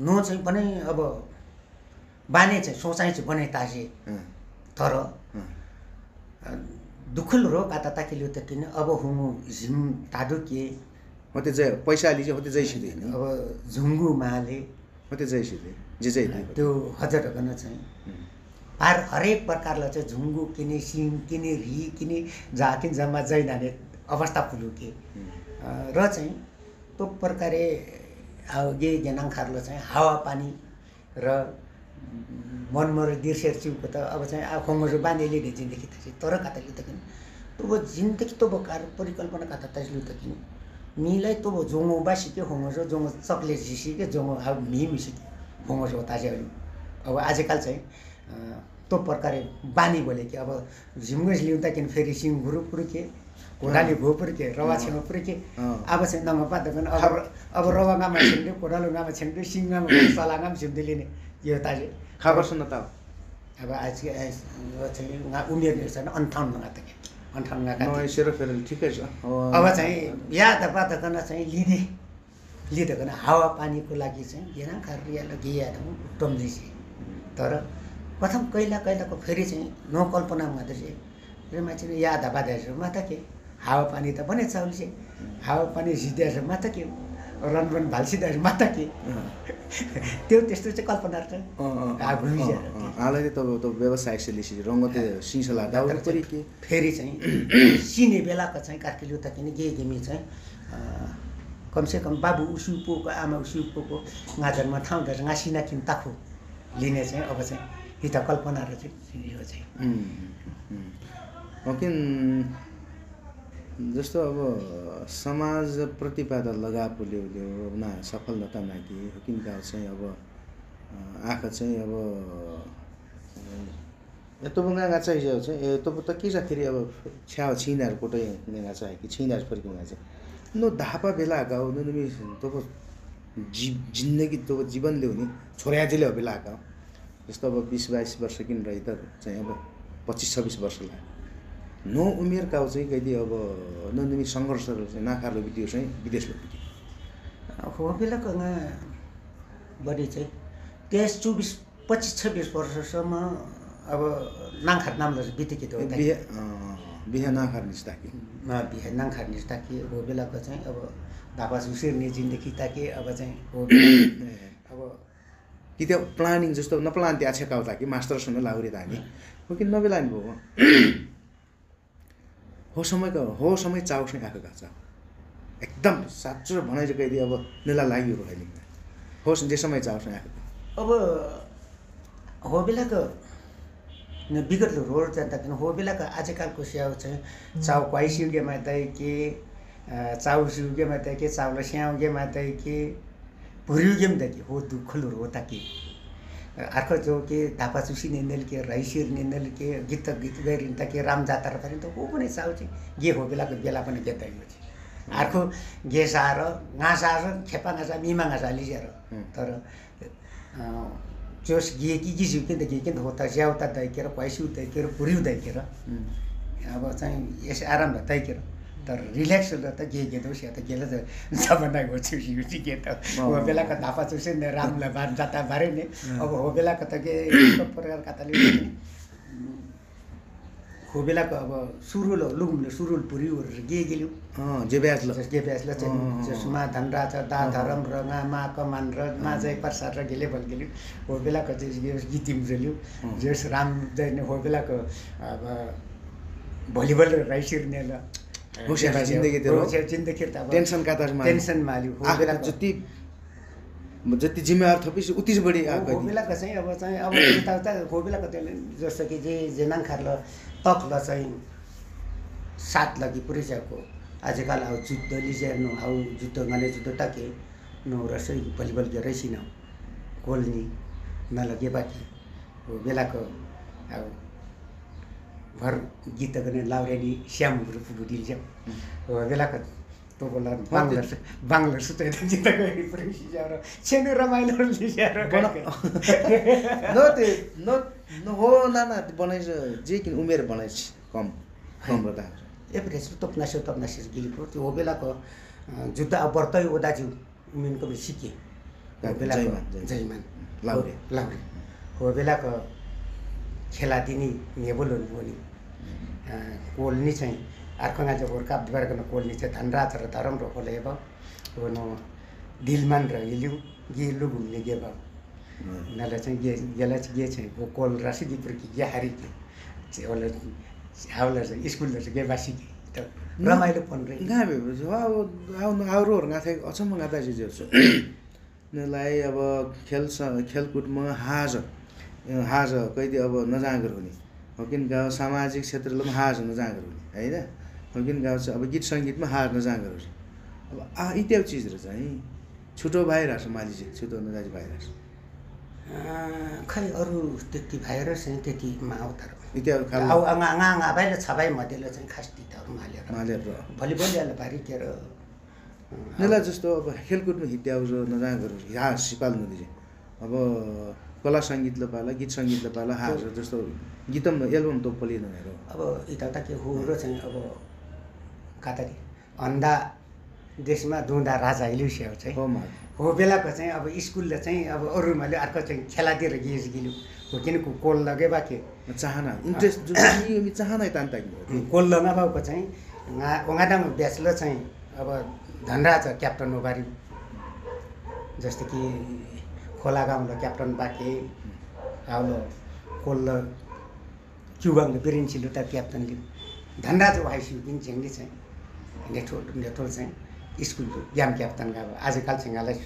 नो चाहिँ पनि अब बाने चाहिँ सोचाइ चाहिँ बने ताजे तर दुखल रो काता ताकिलो त किन अब हुनु जिम तादु के होते जय पैसा लिजे होते जय सिधै अब झुंगु माले होते जय सिधै जे जय त्यो हजार गर्न चाहिँ पार हरेक प्रकारले चाहिँ झुंगु किने सिङ किने री किने जाकिन जम्मा जय नाने अवस्था पुलु के र चाहिँ तो प्रकारे अब गे ज्ञान खारले चाहिँ हावा पानी र मनमर दिर्सेर चिउको त अब चाहिँ खोङ्गो बाँधेले जिन्दगी त तर काताले त किन तो जिन्दगी तो कार परिकल्पना काता तजलु त किन मिलाई तो जोंगो बासी के होंगो जोंगो चकलेट जिसी के जोंगो अब मी मिसी होंगो जो ताजे अब आजकल चाहिँ तो प्रकारे बानी बोले कि अब झिमगस लिउँ त किन फेरि सिङ गुरु पुर्के कोडाली भो पुर्के रवा छेमा पुर्के अब चाहिँ नंग पात गन अब रवा गामा छिन्डे कोडालो गामा छिन्डे सिङ गामा सला गामा छिन्डे लिने यो ताजे खबर सुन्न त अब आज चाहिँ उमेर छैन 58 गा त 58 गा नय सेरो फेर ठिकै छ अब चाहिँ याद पात गर्न चाहिँ लिदे गर्न हावा पानीको लागि चाहिँ गेना कार्य लगिया टम्लिसी तर प्रथम कहिलाको फेरि चाहिँ नकल्पनामा चाहिँ मान्छेले याद बाँधेछ माता के हावापानी त बने चाउलिसे हावापानी जितेछ माता के रनबन भाल्सिँदैछ माता के त्यो त्यस्तो चाहिँ कल्पना चाहिँ हालैले त व्यवसाय सेलिसी रङ्गते सिंसला दाउरा परि के फेरि चाहिँ सिने बेलाको चाहिँ कार्किलु त किन गे गेमी चाहिँ कमसेकम बाबु उसिउपोको आमा उसिउपोको गाजरमा ठाउँ दर्ज गासिना किन ताखु लिने चाहिँ अब चाहिँ हित कल्पना र चाहिँ यो चाहिँ किन जस्तो अब समाज प्रतिपादन लगाएको ल्याउ ना सफलता नाकि किनका चाहिँ अब आँखा चाहिँ अब यतो बङ्गा चाहिँ यतो त के छ फेरि अब छ्या छिनार कोटै नेगा चाहिँ कि छिनार फर्किँदा चाहिँ नो धापा बेला गाउँ नो निमी तो जिन्दगी तो जीवन ल्याउने छोराजीले बेला गाउँ जस्तो अब 20-22 वर्ष किन रही त चाहिँ अब 25-26 वर्ष लाग्यो नो उमेर काउ चाहिँ कहिले अब नन्दमी सङ्घर्षहरू चाहिँ नाखारलो बित्यो चाहिँ विदेशमा बित्यो हो बेलाको बढी चाहिँ 23-24-25-26 वर्षसम्म अब नाङखार नामले बितेको थियो बिहा नाङखार निस्ताके बिहा नाङखार निस्ताके हो बेलाको चाहिँ अब धापा सुसिर्ने जिन्दगी ताके अब चाहिँ हो अब कि त्यो प्लानिङ जस्तो नप्लान त्यहाँ छेकाउ ताकि मास्टरसँग लाउरे तानी हो कि नबेलानी भयो हो समय चाउसँग आएको गएको छ एकदम साँच्चो भनाइ चाहिँ कहिले अब नेला लाग्यो अहिले होस् जे समय चाउसँग आएको अब हो बेलाको विगत रोड जाँदा किन हो बेलाको आजकलको स्याउ चाहिँ चाउ क्वाइ सिउगेमा दै के चाउ सिउगेमा दै के चाउला स्याउगेमा दै के भुरिउगेम दै के हो दुःखलु हो ताकि अर्को जो के धापा चुसी निन्दल के रैसिर निन्दल के गीत गरिन त के राम जात्रा पनि त हो पनि चाउ चाहिँ गे हो बेलाको बेला पनि गेताइयो अर्को गेस आएर घाँस आएर खेपा घाँस मिमा घाँस लिएर तर जोस गे कि गिज्यू किन त गे किन हो त स्याउ त दैकेर पैसु दैकेर पुरिउ दैकेर अब चाहिँ यस आराम दैकेर तर रिल्याक्स त गे दोस् या त गेले त सबभन्दा हो चुसी गे त हो बेलाको धापा चुसे ने रामलाई बार जाता बारे नि अब हो बेलाको त के प्रकार काताले हो बेलाको अब सुरुल लुङले सुरुल पुरिउहरू गे गेल्यो जे ब्याजले चाहिँ जसमा धनराज दा धरम र मा कमान र मा चाहिँ प्रसाद र गेले भल गेल्यो हो बेलाको चाहिँ गीतिम जल्यो जस राम जैन हो बेलाको अब भलिबल राइसिर्ने ल होशियार जिन्दगी तेरो जिन्दगी त टेन्सन कातारमा टेन्सन माल्यो हो बेलाको जति जिम्मेवार थपिस उति बढी हो बेलाको चाहिँ अब यता हो बेलाको त्यो जस्तो कि जे नाङखारल तकल चाहिँ सात लगी पुरिसको आजकल अब जुद्ध लिजेर्नु आउ जुद्ध गने जुद्ध ताके नो रसै भलिबल के रैसिन कोल्नी नलगे बाकी हो बेलाको अब भर गीत गर्ने लाउरेली श्याम ग्रुप बुडिल हो बेलाको तो बोला बांग्ला सुते जिता गई पुरिस जाएर छेनु रमाइलो लिएर न हो नाना बनाइछ जे किन उमेर बनाइछ कम रदा एभरेज तपनासे गिलिपो त्यो हो बेलाको जुद्ध अब बर्तै ओदाज्यू उमेनको सिके हो बेलाको जयमान लाउरे हो बेलाको खेला दिने नेबलहरू पनि कोल्नी चाहिँ अर्कोमा चाहिँ हुर्का बिहारको कोल्नी चाहिँ धनराज र धरम र खोले अब हुनु दिलमान र हिल्यु गिलु घुम्ने गे भयो उनीहरूलाई चाहिँ गेला चाहिँ गे चाहिँ कोल रासी दिपुर्की गे हारी के उसले हाउला चाहिँ स्कुलले चाहिँ गे बासी के रमाइलो फोन रे गाबे आउरोहरू गाथे अचम्म गाता जिजहरु नलाई अब खेलकुदमा हाज कहिले अब नजागर हुने हो किन गाउँ सामाजिक क्षेत्रले पनि हाज नजागर हुने हैन हो किन गाउँ चाहिँ अब गीत सङ्गीतमा हाज नजागर हुने अब इत्यादि चिजहरू चाहिँ छुटो भइरहेछ मालिस छुटो नजाजी भइरहेछ खै अरू त्यति भाइरस चाहिँ त्यतिमा अवतार इत्यादि अब आँगा भाइ र छबाई मध्येले चाहिँ खास तितहरू मालेर भलिबल बारीकेर नेला जस्तो अब खेलकुदमा हित्याउरो नजागर हाँ सिपाल नदी चाहिँ अब कला सङ्गीतले पाला गीत सङ्गीतले पाला हाज जस्तो गीतम एल्बम त पलिएन मेरो अब यता के हो र चाहिँ अब कातारी अन्धा देशमा दुँदा राजा हिल्युस्याउ चाहिँ हो बेलाको चाहिँ अब स्कुलले चाहिँ अब अरूमाले अर्को चाहिँ खेलातिर गेज गिल्यो हो किन कोल लगे बाके चाहना इन्ट्रेस्ट जुन चाहना तान्ता कोल नभएको चाहिँ ओगादामा ब्याचलर चाहिँ अब धनराज क्याप्टन ओबारी जस्तो कि खोला गाउँले क्याप्टन बाके आउलो कोल्ल क्युबाङले बिरेन्सी लुटा क्याप्टनले धनराज भाइसिउ पनि झेङ्गी चाहिँ नेठोल चाहिँ स्कुलको ग्याम क्याप्टन गएको आजकल सँगलाई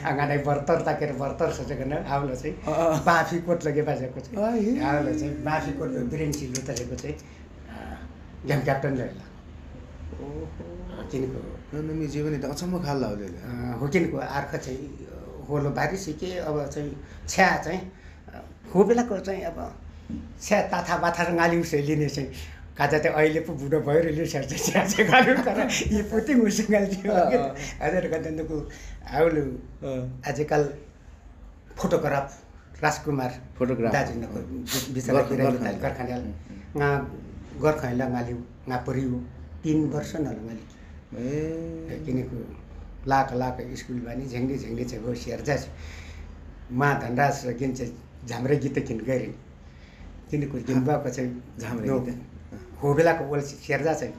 आँगालाई बर्तर ताकेर बर्तर सोचेको न आउलो चाहिँ बाफी कोट लगे बाजेको चाहिँ आउलो चाहिँ बाफी कोट बिरेन्सी लुटारेको चाहिँ ग्याम क्याप्टनले किनको जीवन त अचम्म खाल हो किनको अर्को चाहिँ होलो बारी सिके अब चाहिँ छ्या चाहिँ हो बेलाको चाहिँ अब छ्या ताथा बाथा गालिउसे लिने चाहिँ काजा चाहिँ अहिले पो बुढो भयो र लिन्छ छ्या चाहिँ गालिउ तर यी पुति मुसँग हजुर कतको आउलु आजकल फोटोग्राफ राजकुमार फोटोग्राफ दार्जिलिङको बिचरा कारखाना गोर्खाइला गालिउ गापरिउ 3 वर्ष नलगाली किनेको लाख स्कुल बानी झेङ्गे चाहिँ गो शेर्जा मा धनराज किन चाहिँ झाम्रे गीत किन गरे किनेको जिम्बाको चाहिँ झाम्रे गीत हो बेलाको ओल शेर्जा चाहिँ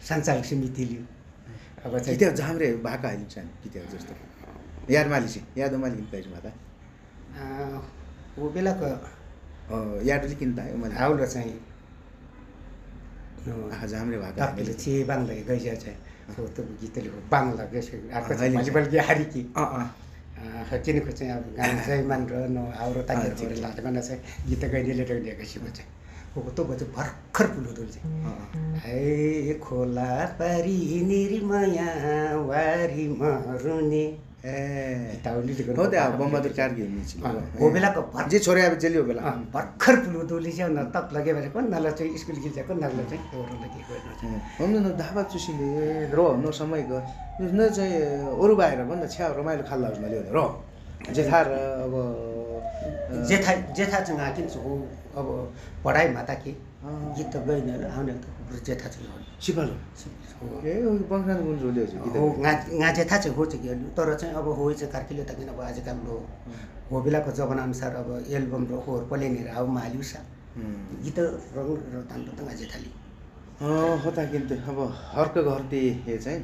सञ्चालक समिति लियो अब चाहिँ त्यो झाम्रे भाका हालिन्छ किते जस्तो याद मालिसी याद मालिक पाइछ माता हो बेलाको याद किन त मैले आउलो चाहिँ झाम्रे भाका तापले छि बाङ्ला गइजा चाहिँ हो त गीतले हो बाङ्ला गएछ अर्को चाहिँ भलिबल गे हारी कि किनेको चाहिँ अब गाना जयमान र न आउरो ताकेर लाग्न चाहिँ गीत गइनेले गइदिएको छु चाहिँ हो त बच्चा भर्खर पुलो डोल चाहिँ है खोला पारी निर्मया वारी मरुने हो त बमबहादुर कार्की हो बेलाको जे छोरे अब जेली हो बेला भर्खर पुलो डोली चाहिँ न तप लगे भनेको नल चाहिँ स्कुल गिल्जाको नल चाहिँ एउटा लगे हम न धाबा चुसिले र न समयको न चाहिँ अरु बाहिर भन्दा छ्या रमाइलो खाल्ला मैले र जेठा र अब जेठा चाहिँ किन्छ हो अब पढाइ माता कि गीत त गइन आउने त जेठा चाहिँ सिपालु ए बङ्गाल गुण जोले हो गा जेठा चाहिँ हो चाहिँ तर चाहिँ अब हो चाहिँ कार्कीले त किन अब आजकल हो बेलाको जमाना अनुसार अब एल्बम र होर पलेनेर आउ मालिउ सा गीत रङ र तान्तो त गा जेठाली हो त किन अब हर्क घरती हे चाहिँ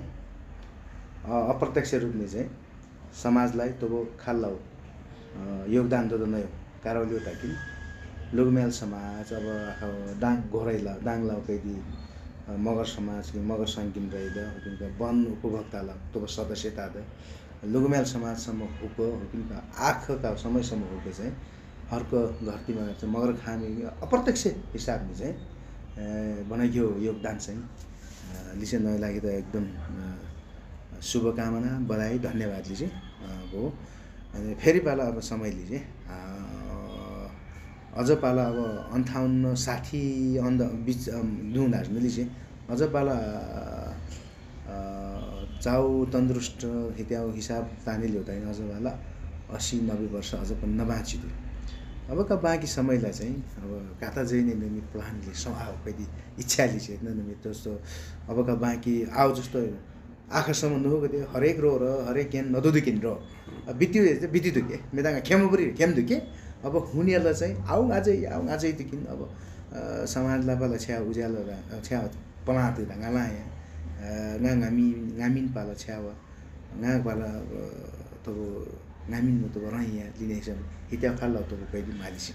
अप्रत्यक्ष रूपले चाहिँ समाजलाई तब खाल्लाउ योगदान त नै कारौलियो त किन लुगमेल समाज अब दाङ घोरैला दाङलाउ कैदी मगर समाज मगर सङ्किम रहिदा किनका वन उपभोक्तालाई तब सदस्यता द लुगमेल समाजसम्म हुको किनका आँखका समयसम्म हुको चाहिँ हर्क घरतीमा चाहिँ मगर खामी अप्रत्यक्ष हिसाबले चाहिँ बनाइयो योगदान चाहिँ लिसे नयाँ लागि त एकदम शुभकामना बधाई धन्यवाद लिजे हो अनि फेरि पाला अब समयले चाहिँ अझ पाला अब 58 60 अन्द बिच दुहुँदाखेरि चाहिँ अझ पाला चाउ तन्दुरुस्त हित्याउ हिसाब तानेले हुँदा अझ पाला 80 90 वर्ष अझ पनि नबाँचिदियो अबका बाँकी समयलाई चाहिँ अब काता जैने निमित प्लानले स्वभाव कति इच्छाले चाहिँ नमित जस्तो अबका बाँकी आउ जस्तो आँखासम्म नहोको थियो हरेक रो र हरेक ज्ञान नदुदुकिन रो बित्यो बिति दुखे मेदाङा खेमपुरी खेम दुखे अब हुनेलाई चाहिँ आउ आजै दुखिन अब समाजलाई पाला छ्या उज्यालो छ्या पलाते गालाया गामिन पाला छ्याव गा पाला तब गामिन तब रहिया लिने छ हित्या खाल्ला तब कहिले मालिसी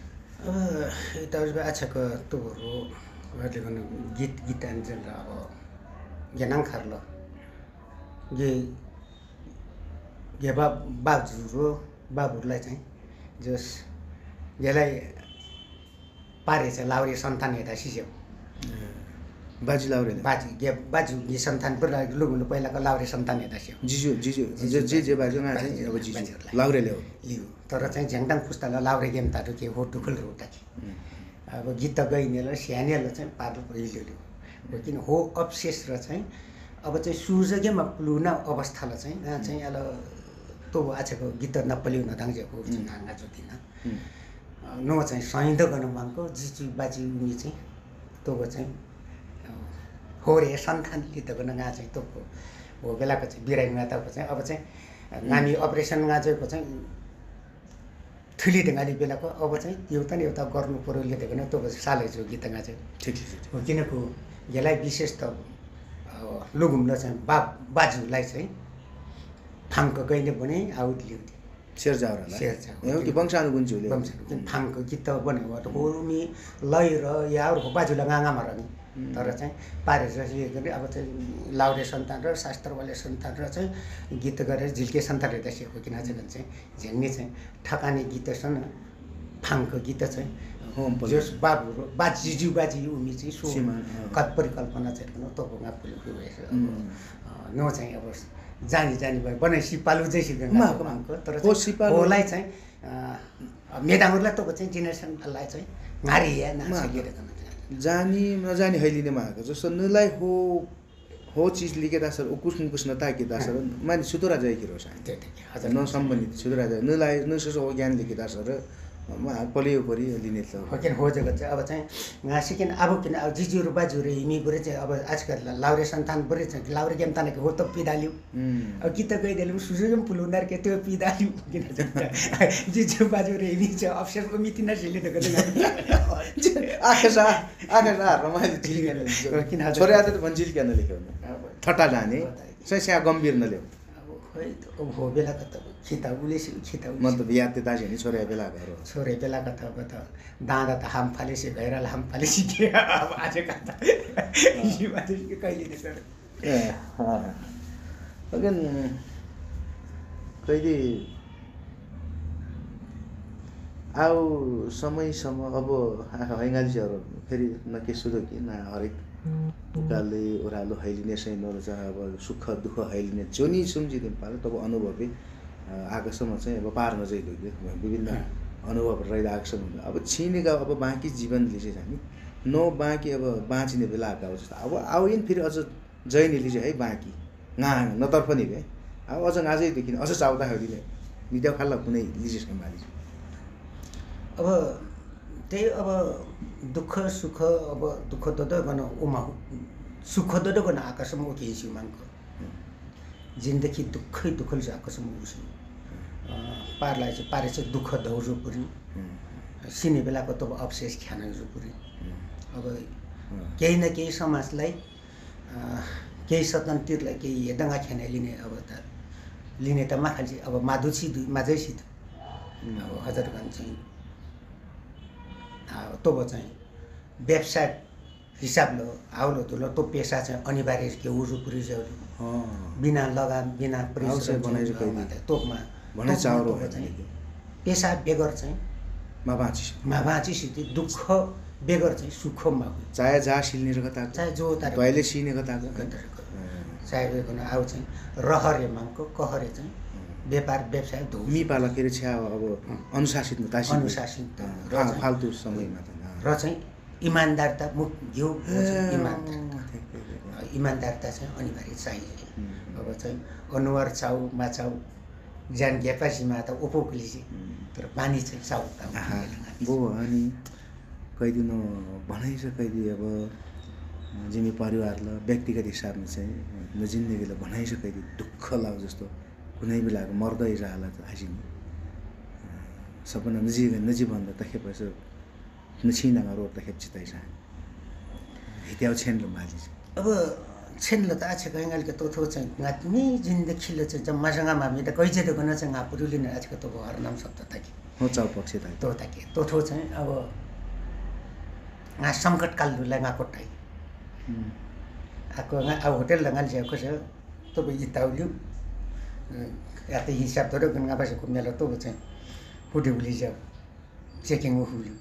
यता आछको तोरो गर्दै गर्न गीत आन्जल अब ज्ञान खार्ल गे बाबुहरूलाई चाहिँ जस यसलाई पारे चाहिँ लाउरे सन्तान हेर्दा सिस्यो बाजी लाउरे बाजु गे सन्तान पुरा लुगुनु पहिलाको लाउरे सन्तान हेर्दा सियो जिजु बाजु चाहिँ अब जिजु लाउरे लियो तर चाहिँ झ्याङटाङ पुस्तालाई लाउरे गेम तारु के हो टुखल रोटा अब गीत गइनेलाई स्यानेलाई चाहिँ पार्लो लियो हो किन हो अब्सेस र चाहिँ अब चाहिँ सुजगेमा प्लुना अवस्थालाई चाहिँ यहाँ चाहिँ अब तो आजको गीत नपलिउ नदाङ्जेको नाङ्गा जोतिन न चाहिँ सहिँद गर्न मागको जिजु बाजी उनी चाहिँ तोको चाहिँ हो रे सन्तान गीत गर्न गा चाहिँ तोको हो बेलाको चाहिँ बिरामी माताको चाहिँ अब चाहिँ हामी अपरेसन गाजेको चाहिँ ठुली ढङ्गले बेलाको अब चाहिँ एउटा नि एउटा गर्नु पऱ्यो लेखेको न त सालै छु गीत गाजे ठिक हो किनको यसलाई विशेष त लुघुम्न चाहिँ बाजुलाई चाहिँ फाङ्क कहिले पनि आउट ल्याउँथे शेरजाउरालाई हो कि वंशानुगुन्जुले फाङ्क गीत बनेको त होमी लय र या बाजुलाई गाँगामा रहने तर चाहिँ पारे चाहिँ अब चाहिँ लाउरे सन्तान र शास्त्रवाले सन्तान र चाहिँ गीत गरेर झिल्के सन्तानले दसेको किन चाहिँ झ्याङ्ने चाहिँ ठकाने गीत छन् फाङ्क गीत चाहिँ जस बाबु बाजी उमी चाहिँ सो परिकल्पना चाहिँ तोपमा फुलेको भएछ न चाहिँ अब जानी भयो बनाइ सिपालु चाहिँ सिकाएको तर सिपालुलाई चाहिँ मेदाङहरूलाई तोप चाहिँ जेनेरेसनलाई चाहिँ मारिया नासिएर जानी नजानी हैलिने मागेको जस्तो नलाई हो चीज लिखेता सर कुछ न ताकिता सर माने सुतुरा जाइ किरो छ न सम्बन्धित सुतुरा जाइ नलाई नसो ज्ञान लिखेता सर पलियो परि लिने त किन खोजेको चाहिँ अब चाहिँ सिकिन अब किन अब जिजुहरू बाजुहरू हिमी बुढे चाहिँ अब आजकल लाउरे सन्तान बुढे चाहिँ लाउरे गेम तानेको हो त पिदाल्यौ अब गीत गइदियो सुजुगम पुलुन्दार के त्यो पिदाल्यौ किन जिजु बाजुहरू हिमी चाहिँ अफिसको मिति नसिलिने आखेसा रमाइलो किन छोरा त भन्जिल किन लेख्यो ठट्टा जाने स्या गम्भीर नल्यो अब हो बेलाको त खिताउले मतलब याद त दाजु नि छोरा बेलाको छोरे बेलाको त अब त दाँदा त हाम फालेसी भएर हाम फालेसी के अब आजका त कहिले त्यसो अगेन कहिले आउ समयसम्म अब हैंगालीहरू फेरि न के सुधो कि न हरेक उकाले ओह्रालो हैलिने सैनहरू चाहिँ अब सुख दुःख हैलिने जोनी सुम्झिदिनु पारो तब अनुभवै आकाशमा चाहिँ अब पार नजाइदियो कि विभिन्न अनुभव रहिरहेको छ भने अब छिनेका अब बाँकी जीवनले चाहिँ हामी न बाँकी अब बाँचिने बेला आएको अब जस्तो अब आउन फेरि अझ जैनेली चाहिँ है बाँकी नतर्फ नि भए अब अझ आजैदेखि अझ चाउँदाखेरि नै निद्या खाल्ला कुनै लिजेस माली अब त्यही अब दुःख सुख अब दुःख ददो गर्न उमा सुख ददो गर्न आकाशमा उठिएछु मानको जिन्दगी दुःखै दुःखले चाहिँ आकाशमा उठ्छु पारलाई चाहिँ पारे चाहिँ दुःख दौजो पुरी सिने बेलाको त अवशेष ख्यान पुरी अब केही न केही समाजलाई केही स्वतन्त्रलाई केही हेदङ्गा ख्यान लिने अब त लिने त माखाली अब माधुसी माझैसित अब हजुरगञ्ज चाहिँ तब चाहिँ व्यवसाय हिसाबले आउलो धुलो तो पेसा चाहिँ अनिवार्य के उजु पुरी बिना लगाम बिना परिश्रम तोपमा भने चाउरो चाहिँ पेसा बेगर चाहिँ माबाँची दुःख बेगर चाहिँ सुखमा हो चाहे जा सिल्ने कता चाहे जो तैले सिने कता चाहे आउ चाहिँ रहरे मागको कहरे चाहिँ व्यापार व्यवसाय मी पालखेरि छ्या अब अनुशासित फाल्तु समयमा र चाहिँ इमान्दारता घिउ इमान्दारता चाहिँ अनिवार्य चाहिए अब चाहिँ अनुहार चाउ माचाउ ज्यान ग्यापासीमा त उपोकली तर पानी चाहिँ चाउ बो अनि कैदिन भनाइ छ कैदी अब जिम्मे परिवारलाई व्यक्तिगत हिसाबमा चाहिँ जिन्दगीलाई भनाइ छ कैदी दुःख लाग्यो जस्तो कुनै बेलाको मर्दै जाला त आइसिने सबैना नजीवन्दा तखेपछि नछिनामा रोड तखेप चिताइ छ हित्याउ छेन ल माली अब छेन ल त आछे गंगालके तोथो चाहिँ गात्मी जिन्दगीले चाहिँ जम्मासँग मामी त कहिजे त गन चाहिँ आपुरुले न आछको त हर नाम शब्द ताकि हो चाउ पक्ष ताकि तोथो चाहिँ अब संकट काललाई गाकोटाइ आको अब होटल लंगाल जाको छ त इताउल्यु या त हिसाब धरो गंगा पासे कुमेला तो चाहिँ फुटे उली जाऊ चेकिङ उहुल्यु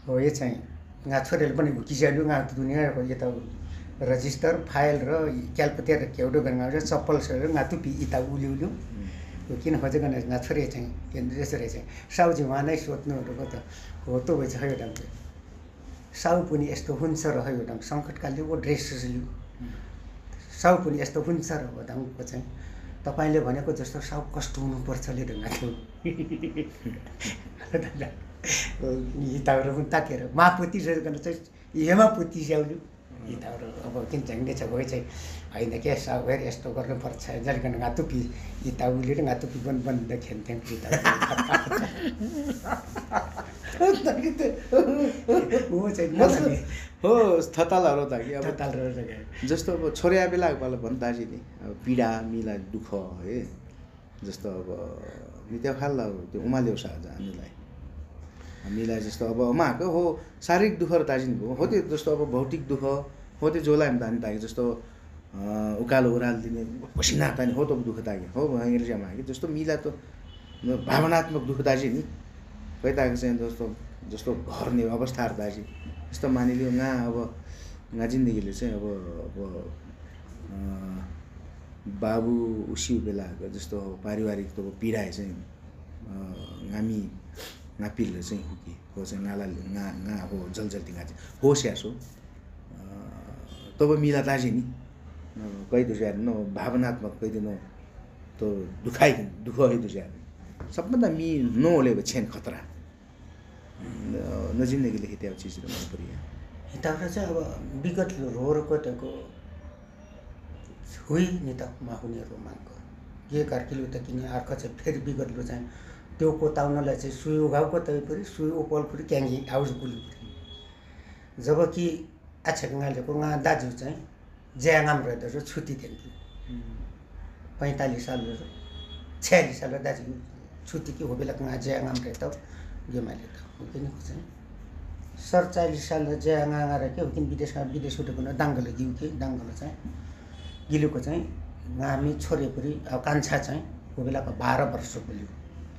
हो यो चाहिँ गा छोरेले पनि घुकिजाल्यु गा दुनियाँको यता रजिस्टर फाइल र क्याल्कुलेटर केउडो गंगा चप्पल सर गा तुपी इता उल्यु किन खोजेको गा छोरे चाहिँ केन्द्रीय सरे चाहिँ साउजी उहाँ नै सोध्नुहरुको त हो त भइछ यो ढङ्ग साउ पनि यस्तो हुन्छ र यो ढङ्ग सङ्कटकालले वो ड्रेसेस लिउ साउ पनि यस्तो हुन्छ र ढङ्गको चाहिँ तपाईले भनेको जस्तो साउ कष्ट हुनुपर्छ ले ढङ्गको हिताहरू पनि ताकेर मापुती गर्न चाहिँ हेमा पुती स्याउल्यु यताहरू अब किन झ्याङ्गे छ गए चाहिँ होइन के फेरि यस्तो गर्नुपर्छ जलिकन घातुपी यता उहिले घातुपी पनि बन्द खेल्थ्यौँ हो थतालहरू त कि अब थतालहरू जस्तो अब छोरा बेला वाला भन् दाजी नि अब पीडा मिला दुःख है जस्तो अब मित्या खाल्ला त्यो उमाल्यो साझ हामीलाई जस्तो अब उहाँको हो शारीरिक दुःख र दार्जिलिङ हो त्यो जस्तो अब भौतिक दुःख हो त्यो जोलायो भने त ताके जस्तो उकालो ओह्राल दिने पसिना ताने हो त दुःख ताके हो एरियामा कि जस्तो मिला त भावनात्मक दुःख दाजी नि खै ताके चाहिँ जस्तो घर्ने अवस्थाहरू दाजी जस्तो मानिलियो अब जिन्दगीले चाहिँ अब बाबु उसी बेलाको जस्तो पारिवारिक त पीडा चाहिँ नापिलले चाहिँ हुकी हो चाहिँ ना हो जलजल्ती चाहिँ हो स्यासो तब मिला दाजी नि कहीँ तो स्याहार न भावनात्मक कहीँ दिन तो दुखाइ दुःख है तो स्याहार सबभन्दा नहोले छेन खतरा नजिन्दगीले हित्याव चिजहरू मन परियो हिताबाट चाहिँ अब विगत रोहरूको तको हुई नि त माहुने रोमाङ्क के कार्किलो त किने अर्को चाहिँ फेरि विगतलो चाहिँ त्यो कोताउनलाई चाहिँ सुई उघाउको तै परि सुई ओपल पुरी क्याङ्गी आउज गुली पुरी जब कि आछेको उहाँ दाजु चाहिँ ज्याङाम रहेछ छुट्टी दिन्थ्यो 45 साल 46 साल दाजु छुट्टी कि हो बेला उहाँ ज्याङाम रहेछ यो मैले त किनेको चाहिँ 47 साल ज्याङा के हो किन विदेश उठेको दाङ्गलो गिउ कि दाङ्गलो चाहिँ गिलोको चाहिँ हामी छोरेपुरी अब कान्छा चाहिँ हो बेलाको 12 वर्षको लियो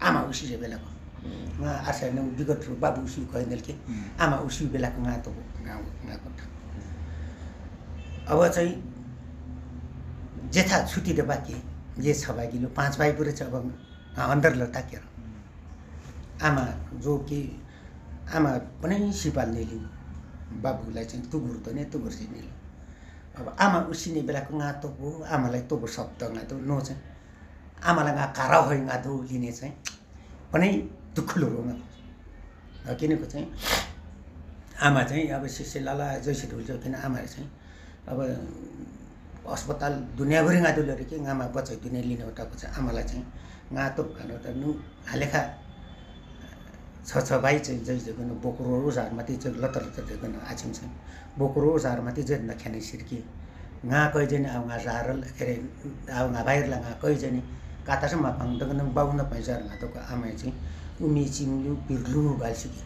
आमा उसी बेलाको उहाँ आशा विगत बाबु उसी खैनेल कि आमा उसी बेलाको गाँतो गाउँको अब चाहिँ जेठा छुट्टी त बाँकी जे छ भाइ गिलो 5 भाइ पुरै छ अब अन्दरलो ताकेर आमा जो कि आमा पनि सिपाल्ने लिनु बाबुलाई चाहिँ तुगुर त नै तुगुर सिने अब आमा उसिने बेलाको गाँतो हो आमालाई तोबो शब्द गाँतो नो चाहिँ आमालाई गा कारा होइ गाँतो लिने चाहिँ पनि दुःखलो रोमा किनेको चाहिँ आमा चाहिँ अब शिष्य लाला जैसे ढुल्छ किन आमाले चाहिँ अब अस्पताल दुनियाँभरि गाँदुलहरू कि आमा बचाइ दुनियाँ लिने उठाएको चाहिँ आमालाई चाहिँ गाँतो खानु त नु हालेखा छ भाइ चाहिँ जैसे गर्नु बोक्रो झारमाथि चाहिँ लतर लतर गर्नु आछिम चाहिँ बोक्रो झारमाथि चाहिँ नख्याने सिर्की गा कहि चाहिँ अब गा झार के अरे अब गा बाहिरलाई गा कहि चाहिँ कातासम्म पाउँदैन बाउन पैसाहरू घाँतोको आमा चाहिँ उमी चिम्लु पिर्लु बाल्सिके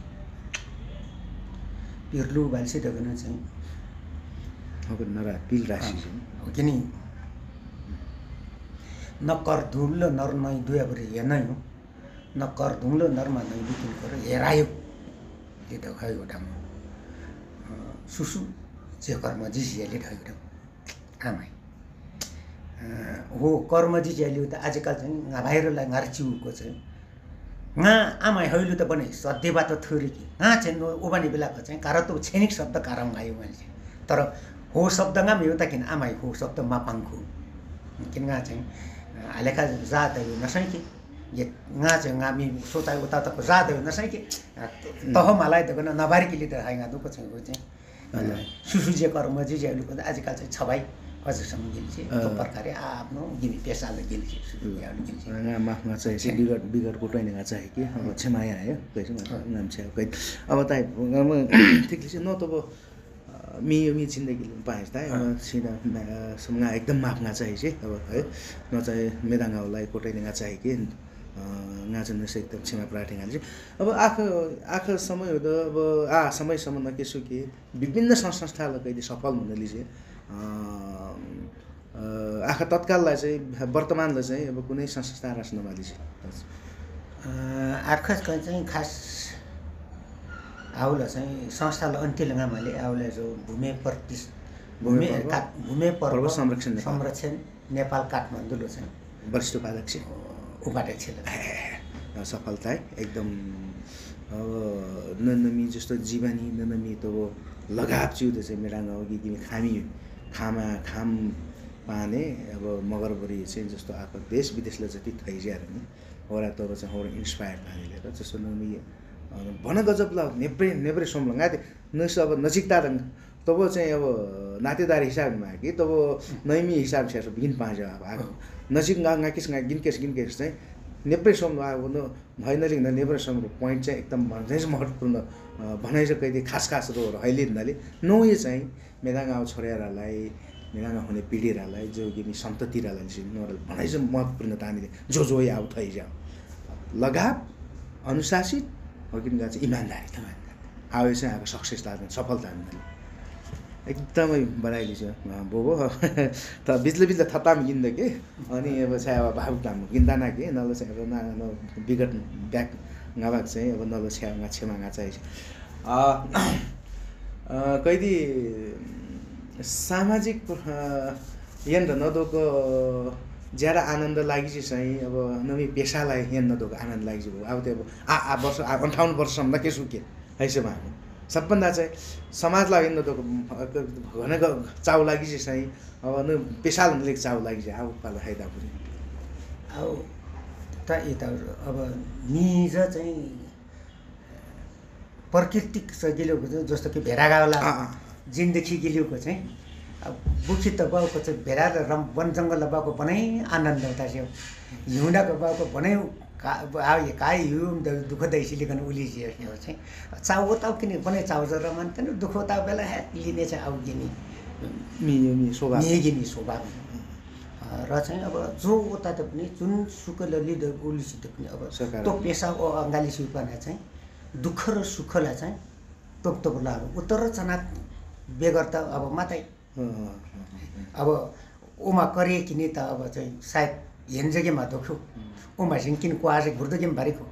पिर्लु बाल्सिटकन चाहिँ अब नरा पिल राशि हो कि नि नकर धुलो नर्मै दुयाबरी हेर्नै हो नकर धुलो नर्मा नै बिकिन गरे हेरायो त्यो त खै गोटामा सुसु जे कर्म जिसियाले ढाइटा आमाई हो कर्मजी ज्याल्यु त आजकल चाहिँ भाइरलाई गार्चिउको चाहिँ गा आमाई हैलु त बने सध्यबा त थोरी कि गा चाहिँ ओबानी बेलाको चाहिँ कारतो क्षणिक शब्द कारम गायो मैले तर हो शब्द गा मेरो त किन आमाई हो शब्द मापाङको किन गा चाहिँ हालेखा जात हो नसै कि ये गा चाहिँ गामी सोचाइ उता तको जात हो नसै कि तह मलाई त गन नबारी किले त हाइगा दुको चाहिँ हो चाहिँ सुसुजे कर्मजी ज्याल्यु को आजकल चाहिँ छबाई अझसम्म गिल्छ त्यो प्रकारले आफ्नो गिनी पेसाले गिल्छ माफमा चाहिँ बिगड कुटाइने चाहिँ कि अब क्षमाया आयो कैसे नाम छ कै अब त ठिकले चाहिँ न त मी जिन्दगी पाएछ त सिधा समगा एकदम माफमा चाहिँ अब है न चाहिँ मेदाङ्गालाई कुटाइने चाहिँ कि गाजन एकदम क्षमा प्रार्थना चाहिँ अब आख समय हो त अब समयसम्म न के सुके विभिन्न संस्थालाई कहिले सफल हुन लिजे आखा तत्काललाई चाहिँ वर्तमानलाई चाहिँ अब कुनै संस्था राख्न नमाली छ आर्खसको चाहिँ खास आउला चाहिँ संस्थालाई अन्त्य लगामाले आउला जो भूमि पर्व संरक्षण नेपाल काठमाडौँ चाहिँ वरिष्ठ उपाध्यक्ष सफलता एकदम अब ननमी जस्तो जीवनी ननमी त लगाव चिउदे चाहिँ मेरा गाउँ कि खाम पाने अब मगरबरी चाहिँ जस्तो आएको देश विदेशले जति थैज्याहरू नि होला तर चाहिँ इन्स्पायर पानेले र जस्तो नमी भन गजब ल नेब्रे सोम लगा नस अब नजिकता तब चाहिँ अब नातेदार हिसाबमा कि तब नैमी हिसाब से गिन पाँच अब नजिक गाकिस गिनकेस चाहिँ नेब्रे सोम अब भएन लिँदा नेब्रे सोमको पोइन्ट चाहिँ एकदम चाहिँ महत्त्वपूर्ण भनाइ चाहिँ कहिले खास रोहरू अहिले हुनाले नौँ चाहिँ मेरा गाउँ छोराहरूलाई मेरा गाउँ हुने पिँढीहरूलाई जो गिनी सन्ततिहरूलाई भनाइ चाहिँ महत्त्वपूर्ण हामीले जो आऊ थै जाऊ लगाव अनुशासित हो कि चाहिँ इमान्दारी आयो चाहिँ अब सक्सेस लाग्दैन सफलता हुनाले एकदमै बनाइली छ बोबो त बिजले थताम गिन्द के अनि अब चाहिँ अब भावुकताम गिन्दा ना के नल चाहिँ अब न विगत ब्याक गाबाक चाहिँ अब नल छेमा चाहिँ कैदी सामाजिक यन्त्र नदोको ज्यादा आनन्द लागि चाहिँ अब नमी पेसालाई यहाँ नदोको आनन्द लागि अब त्यो अब वर्ष 58 वर्षसम्म के सुके हैसमा सबभन्दा चाहिँ समाजलाई नदोको भनेको चाउ लागि चाहिँ अब न पेसाल हुनेले चाउ लागि चाहिँ अब पालो फाइदा पनि अब त यता अब निज चाहिँ प्राकृतिक गिलेको जस्तो कि भेडागाउला जिन्दगी गिलेको चाहिँ अब बुखी त बाउको चाहिँ भेडा र वन जङ्गल बाउको बनाइ आनन्द हुँदा थियो हिउँडाको बाउको बनाइ काई हिउँ दुःख दैसिलिकन उलिसियो चाहिँ चाउ ओताउ किन बनाइ चाउ जर मान्थेन दुःख ओताउ बेला लिने चाहिँ आउ गिनी गिनी स्वभाव र चाहिँ अब जो ओता त पनि जुन सुखले लिँदै उलिसित पनि अब त्यो पेसा अङ्गाली सिउपाने चाहिँ दुःख र सुखलाई चाहिँ तोक लाग्यो उत्तर चना बेगर त अब मात्रै अब ओमा करे किने त अब चाहिँ सायद हेन्जगेमा दुख्यो ओमा सिङ किन कुआसे घुर्दगेम बारीको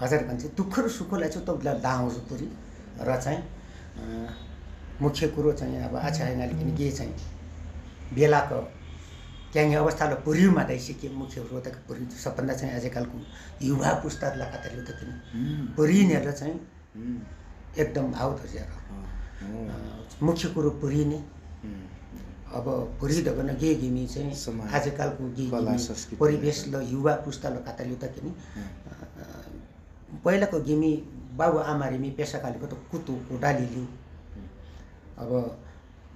हजार भन्छ दुःख र सुखलाई चाहिँ तपाईँलाई दाउँछु पुरी र चाहिँ मुख्य कुरो चाहिँ अब आछाइनाले पनि के चाहिँ बेलाको क्याङ अवस्थालाई पुर्युमा दैसिके मुख्य कुरो त पुरि सबभन्दा चाहिँ आजकलको युवा पुस्ताहरूलाई कताले त किन पुरिनेर चाहिँ एकदम आउट हो मुख्य कुरो पुरिने अब पुरिदगन गे गिमी चाहिँ आजकलको गे परिवेश ल युवा पुस्तालाई कताले त किन पहिलाको गिमी बाबु आमारिमी पेसाकालीको त कुतु कोडाली लिउ अब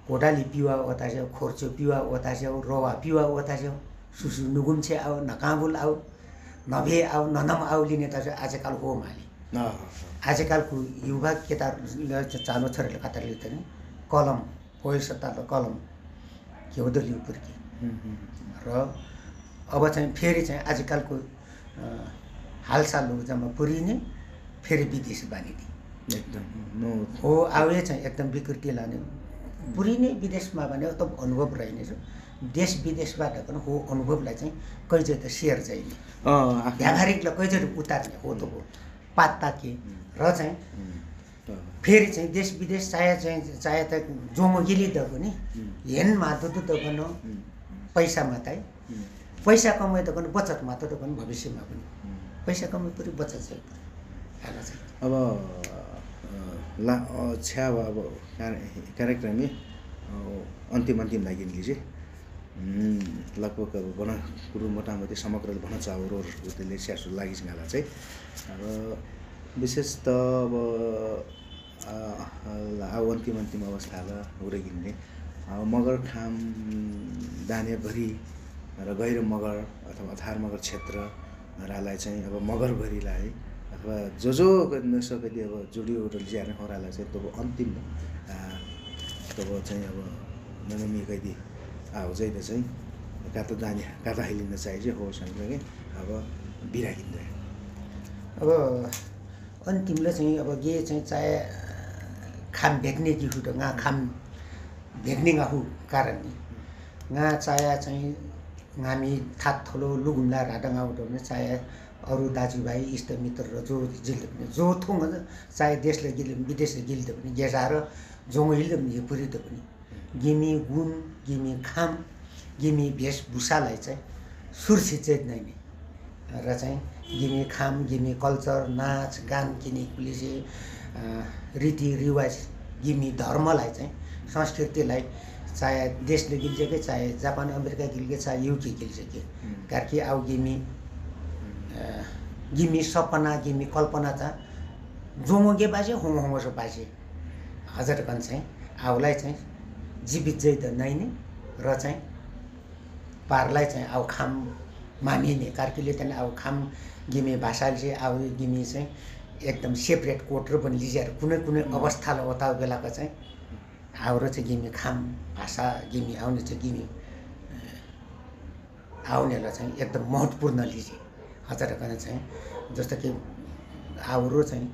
कोडाली पिवा ओतास्यो खोर्चो पिवा ओतास्यो रोवा पिवा ओतास्यो सुसु नुगुम्छे आऊ नकाबुल आऊ नभे आऊ ननम आऊ लिने त आजकल हो माली आजकलको युवा केटाहरूले चानो छोरीले कताले त नि कलम पैसा त कलम के हो लिउ पुर्की र अब चाहिँ फेरि चाहिँ आजकलको हालसाल जम्मा पुरिने फेरि विदेश बानिने एकदम हो आवे चाहिँ एकदम विकृति लाने पुरिने विदेशमा भने त अनुभव रहने देश विदेशबाट पनि हो अनुभवलाई चाहिँ कहिले त सेयर चाहिने व्यावहारिकलाई कहिले उतार्ने हो त हो पात्ता के र चाहिँ फेरि चाहिँ देश विदेश चाहे त जोमो गिलिद पनि हेन मातो त पनि पैसा मात्रै पैसा कमाइ त पनि बचत मात्र त पनि भविष्यमा पनि पैसा कमाइ पुरै बचत चाहिँ अब छ्या अब कार्यक्रममै अन्तिम लागि चाहिँ लगभग अब भन कुरो मोटामोटी समग्र भन चाउरो त्यसले स्यासो लागि चाहिँ अब विशेष त अब अन्तिम अवस्थालाई हुर्किने अब मगर खाम दानेभरि र गैर मगर अथवा अथार मगर क्षेत्रलाई चाहिँ अब मगरभरिलाई अथवा जो गर्न सकले अब जोडियो ज्यान हरालाई चाहिँ तब अन्तिम तब चाहिँ अब ननमी कैदी आउ चाहिँ चाहिँ काता दाने काता हिलिन चाहिँ हो सँगसँगै अब बिरागिन्छ अब अन्तिमले चाहिँ अब गे चाहिँ चाहे खाम भेट्ने कि हुँदा गा खाम भेट्ने गाहु कारण गा चाहे चाहिँ हामी थात थलो लुगुम्ला राडा गाउँदा चाहे अरू दाजुभाइ इष्टमित्र र जो जिल्दा पनि जो थोङ चाहे देशले गिल्दा पनि विदेशले गिल्दा पनि गेसाएर जोङ हिल्दा पनि पुरिदा पनि गिमी गुण गिमी खाम गिमी वेशभूषालाई चाहिँ सुरक्षित नै र चाहिँ गिमी खाम गिमी कल्चर नाच गान किने पुलिसे रीतिरिवाज गिमी धर्मलाई चाहिँ संस्कृतिलाई चाहे देशले गिल्छेकै चाहे जापान अमेरिका गिल्के चाहे युके गिल्छेकै कार्की आउ गिमी सपना गिमी कल्पना छ जोमोगे बाजे होमो बाजे हजुरकन चाहिँ आउलाई चाहिँ जीवित जै त नै नै र चाहिँ पारलाई चाहिँ आउ खाम मामिने कार्कीले त्यहाँ आउ खाम गिमी भाषाले चाहिँ आउ गिमी चाहिँ एकदम सेपरेट कोट र पनि लिजेर कुनै कुनै अवस्थालाई ओता बेलाको चाहिँ आउरो चाहिँ गिमी खाम भाषा गिमी आउने चाहिँ गिमी आउनेलाई चाहिँ एकदम महत्त्वपूर्ण लिजे हजुरकन चाहिँ जस्तो कि आउरो चाहिँ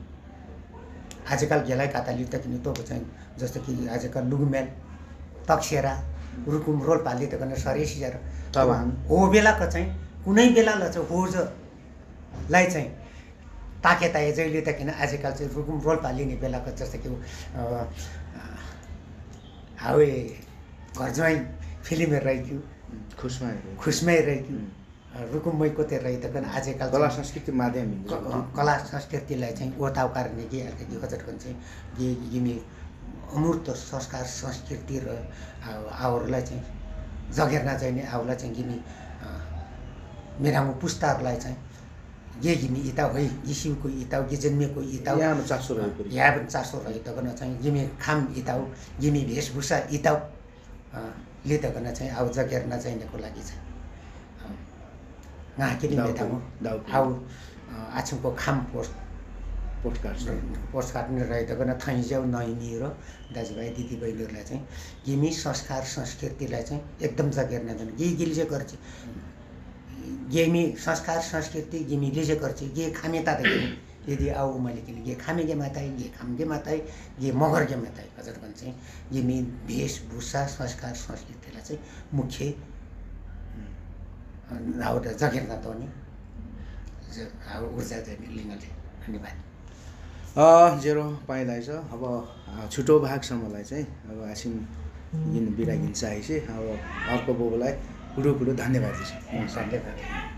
आजकल गेलाइ काता लिँदा किन त चाहिँ जस्तो कि आजकल लुगमेल तक्सेरा रुकुम रोल्पा लिँदा गर्न सरेसिएर तवाङ हो बेलाको चाहिँ कुनै बेलालाई चाहिँ होजलाई चाहिँ ताके जहिले त किन आजकल चाहिँ रुकुम रोल्पा लिने बेलाको जस्तो कि हावे घर ज्वाइँ फिल्महरू रहेको खुसमै रहेको रुकुमैको त्यो रहेको आजकल कला संस्कृति माध्यम कला संस्कृतिलाई चाहिँ ओताउ कारणले के हजुरको चाहिँ गिमी अमूर्त संस्कार संस्कृति र आउहरूलाई चाहिँ जगेर्ना चाहिने आउलाई चाहिँ गिमी मेरामु पुस्ताहरूलाई चाहिँ गे गिमी इताउ है गिसिउको इताउ गे जन्मिएको इताउ यहाँ चासो रहेको यहाँ पनि चासो रहेको गर्न चाहिँ गिमी खाम इताउ गिमी भेषभूषा इताउ लिँदा चाहिँ आउ जगेर्ना चाहिनेको लागि चाहिँ नाकिने मेटामु आउ आछुको खाम पोस्टकार्ड नै रहेको गर्न थाइज्याउ नैनी र दाजुभाइ दिदीबहिनीहरूलाई चाहिँ गिमी संस्कार संस्कृतिलाई चाहिँ एकदम जगेर्ना जाने गिल चाहिँ गर्छ गेमी संस्कार संस्कृति गिमीले चाहिँ गर्छ गे खामेता त यदि आऊ मैले किन गे खामेगे माताई गे खामगे माताई गे मगरगे माताई हजुरको चाहिँ गिमी वेशभूषा संस्कार संस्कृतिलाई चाहिँ मुख्य आउट जगेर्ना त नि ऊर्जा चाहिँ लिनले धन्यवाद जेरो पाइलाई छ अब छुटो भागसम्मलाई चाहिँ अब आसिम बिरागिन चाहिँ अब अर्को बोबोलाई कुडो धन्यवाद दिन्छ धन्यवाद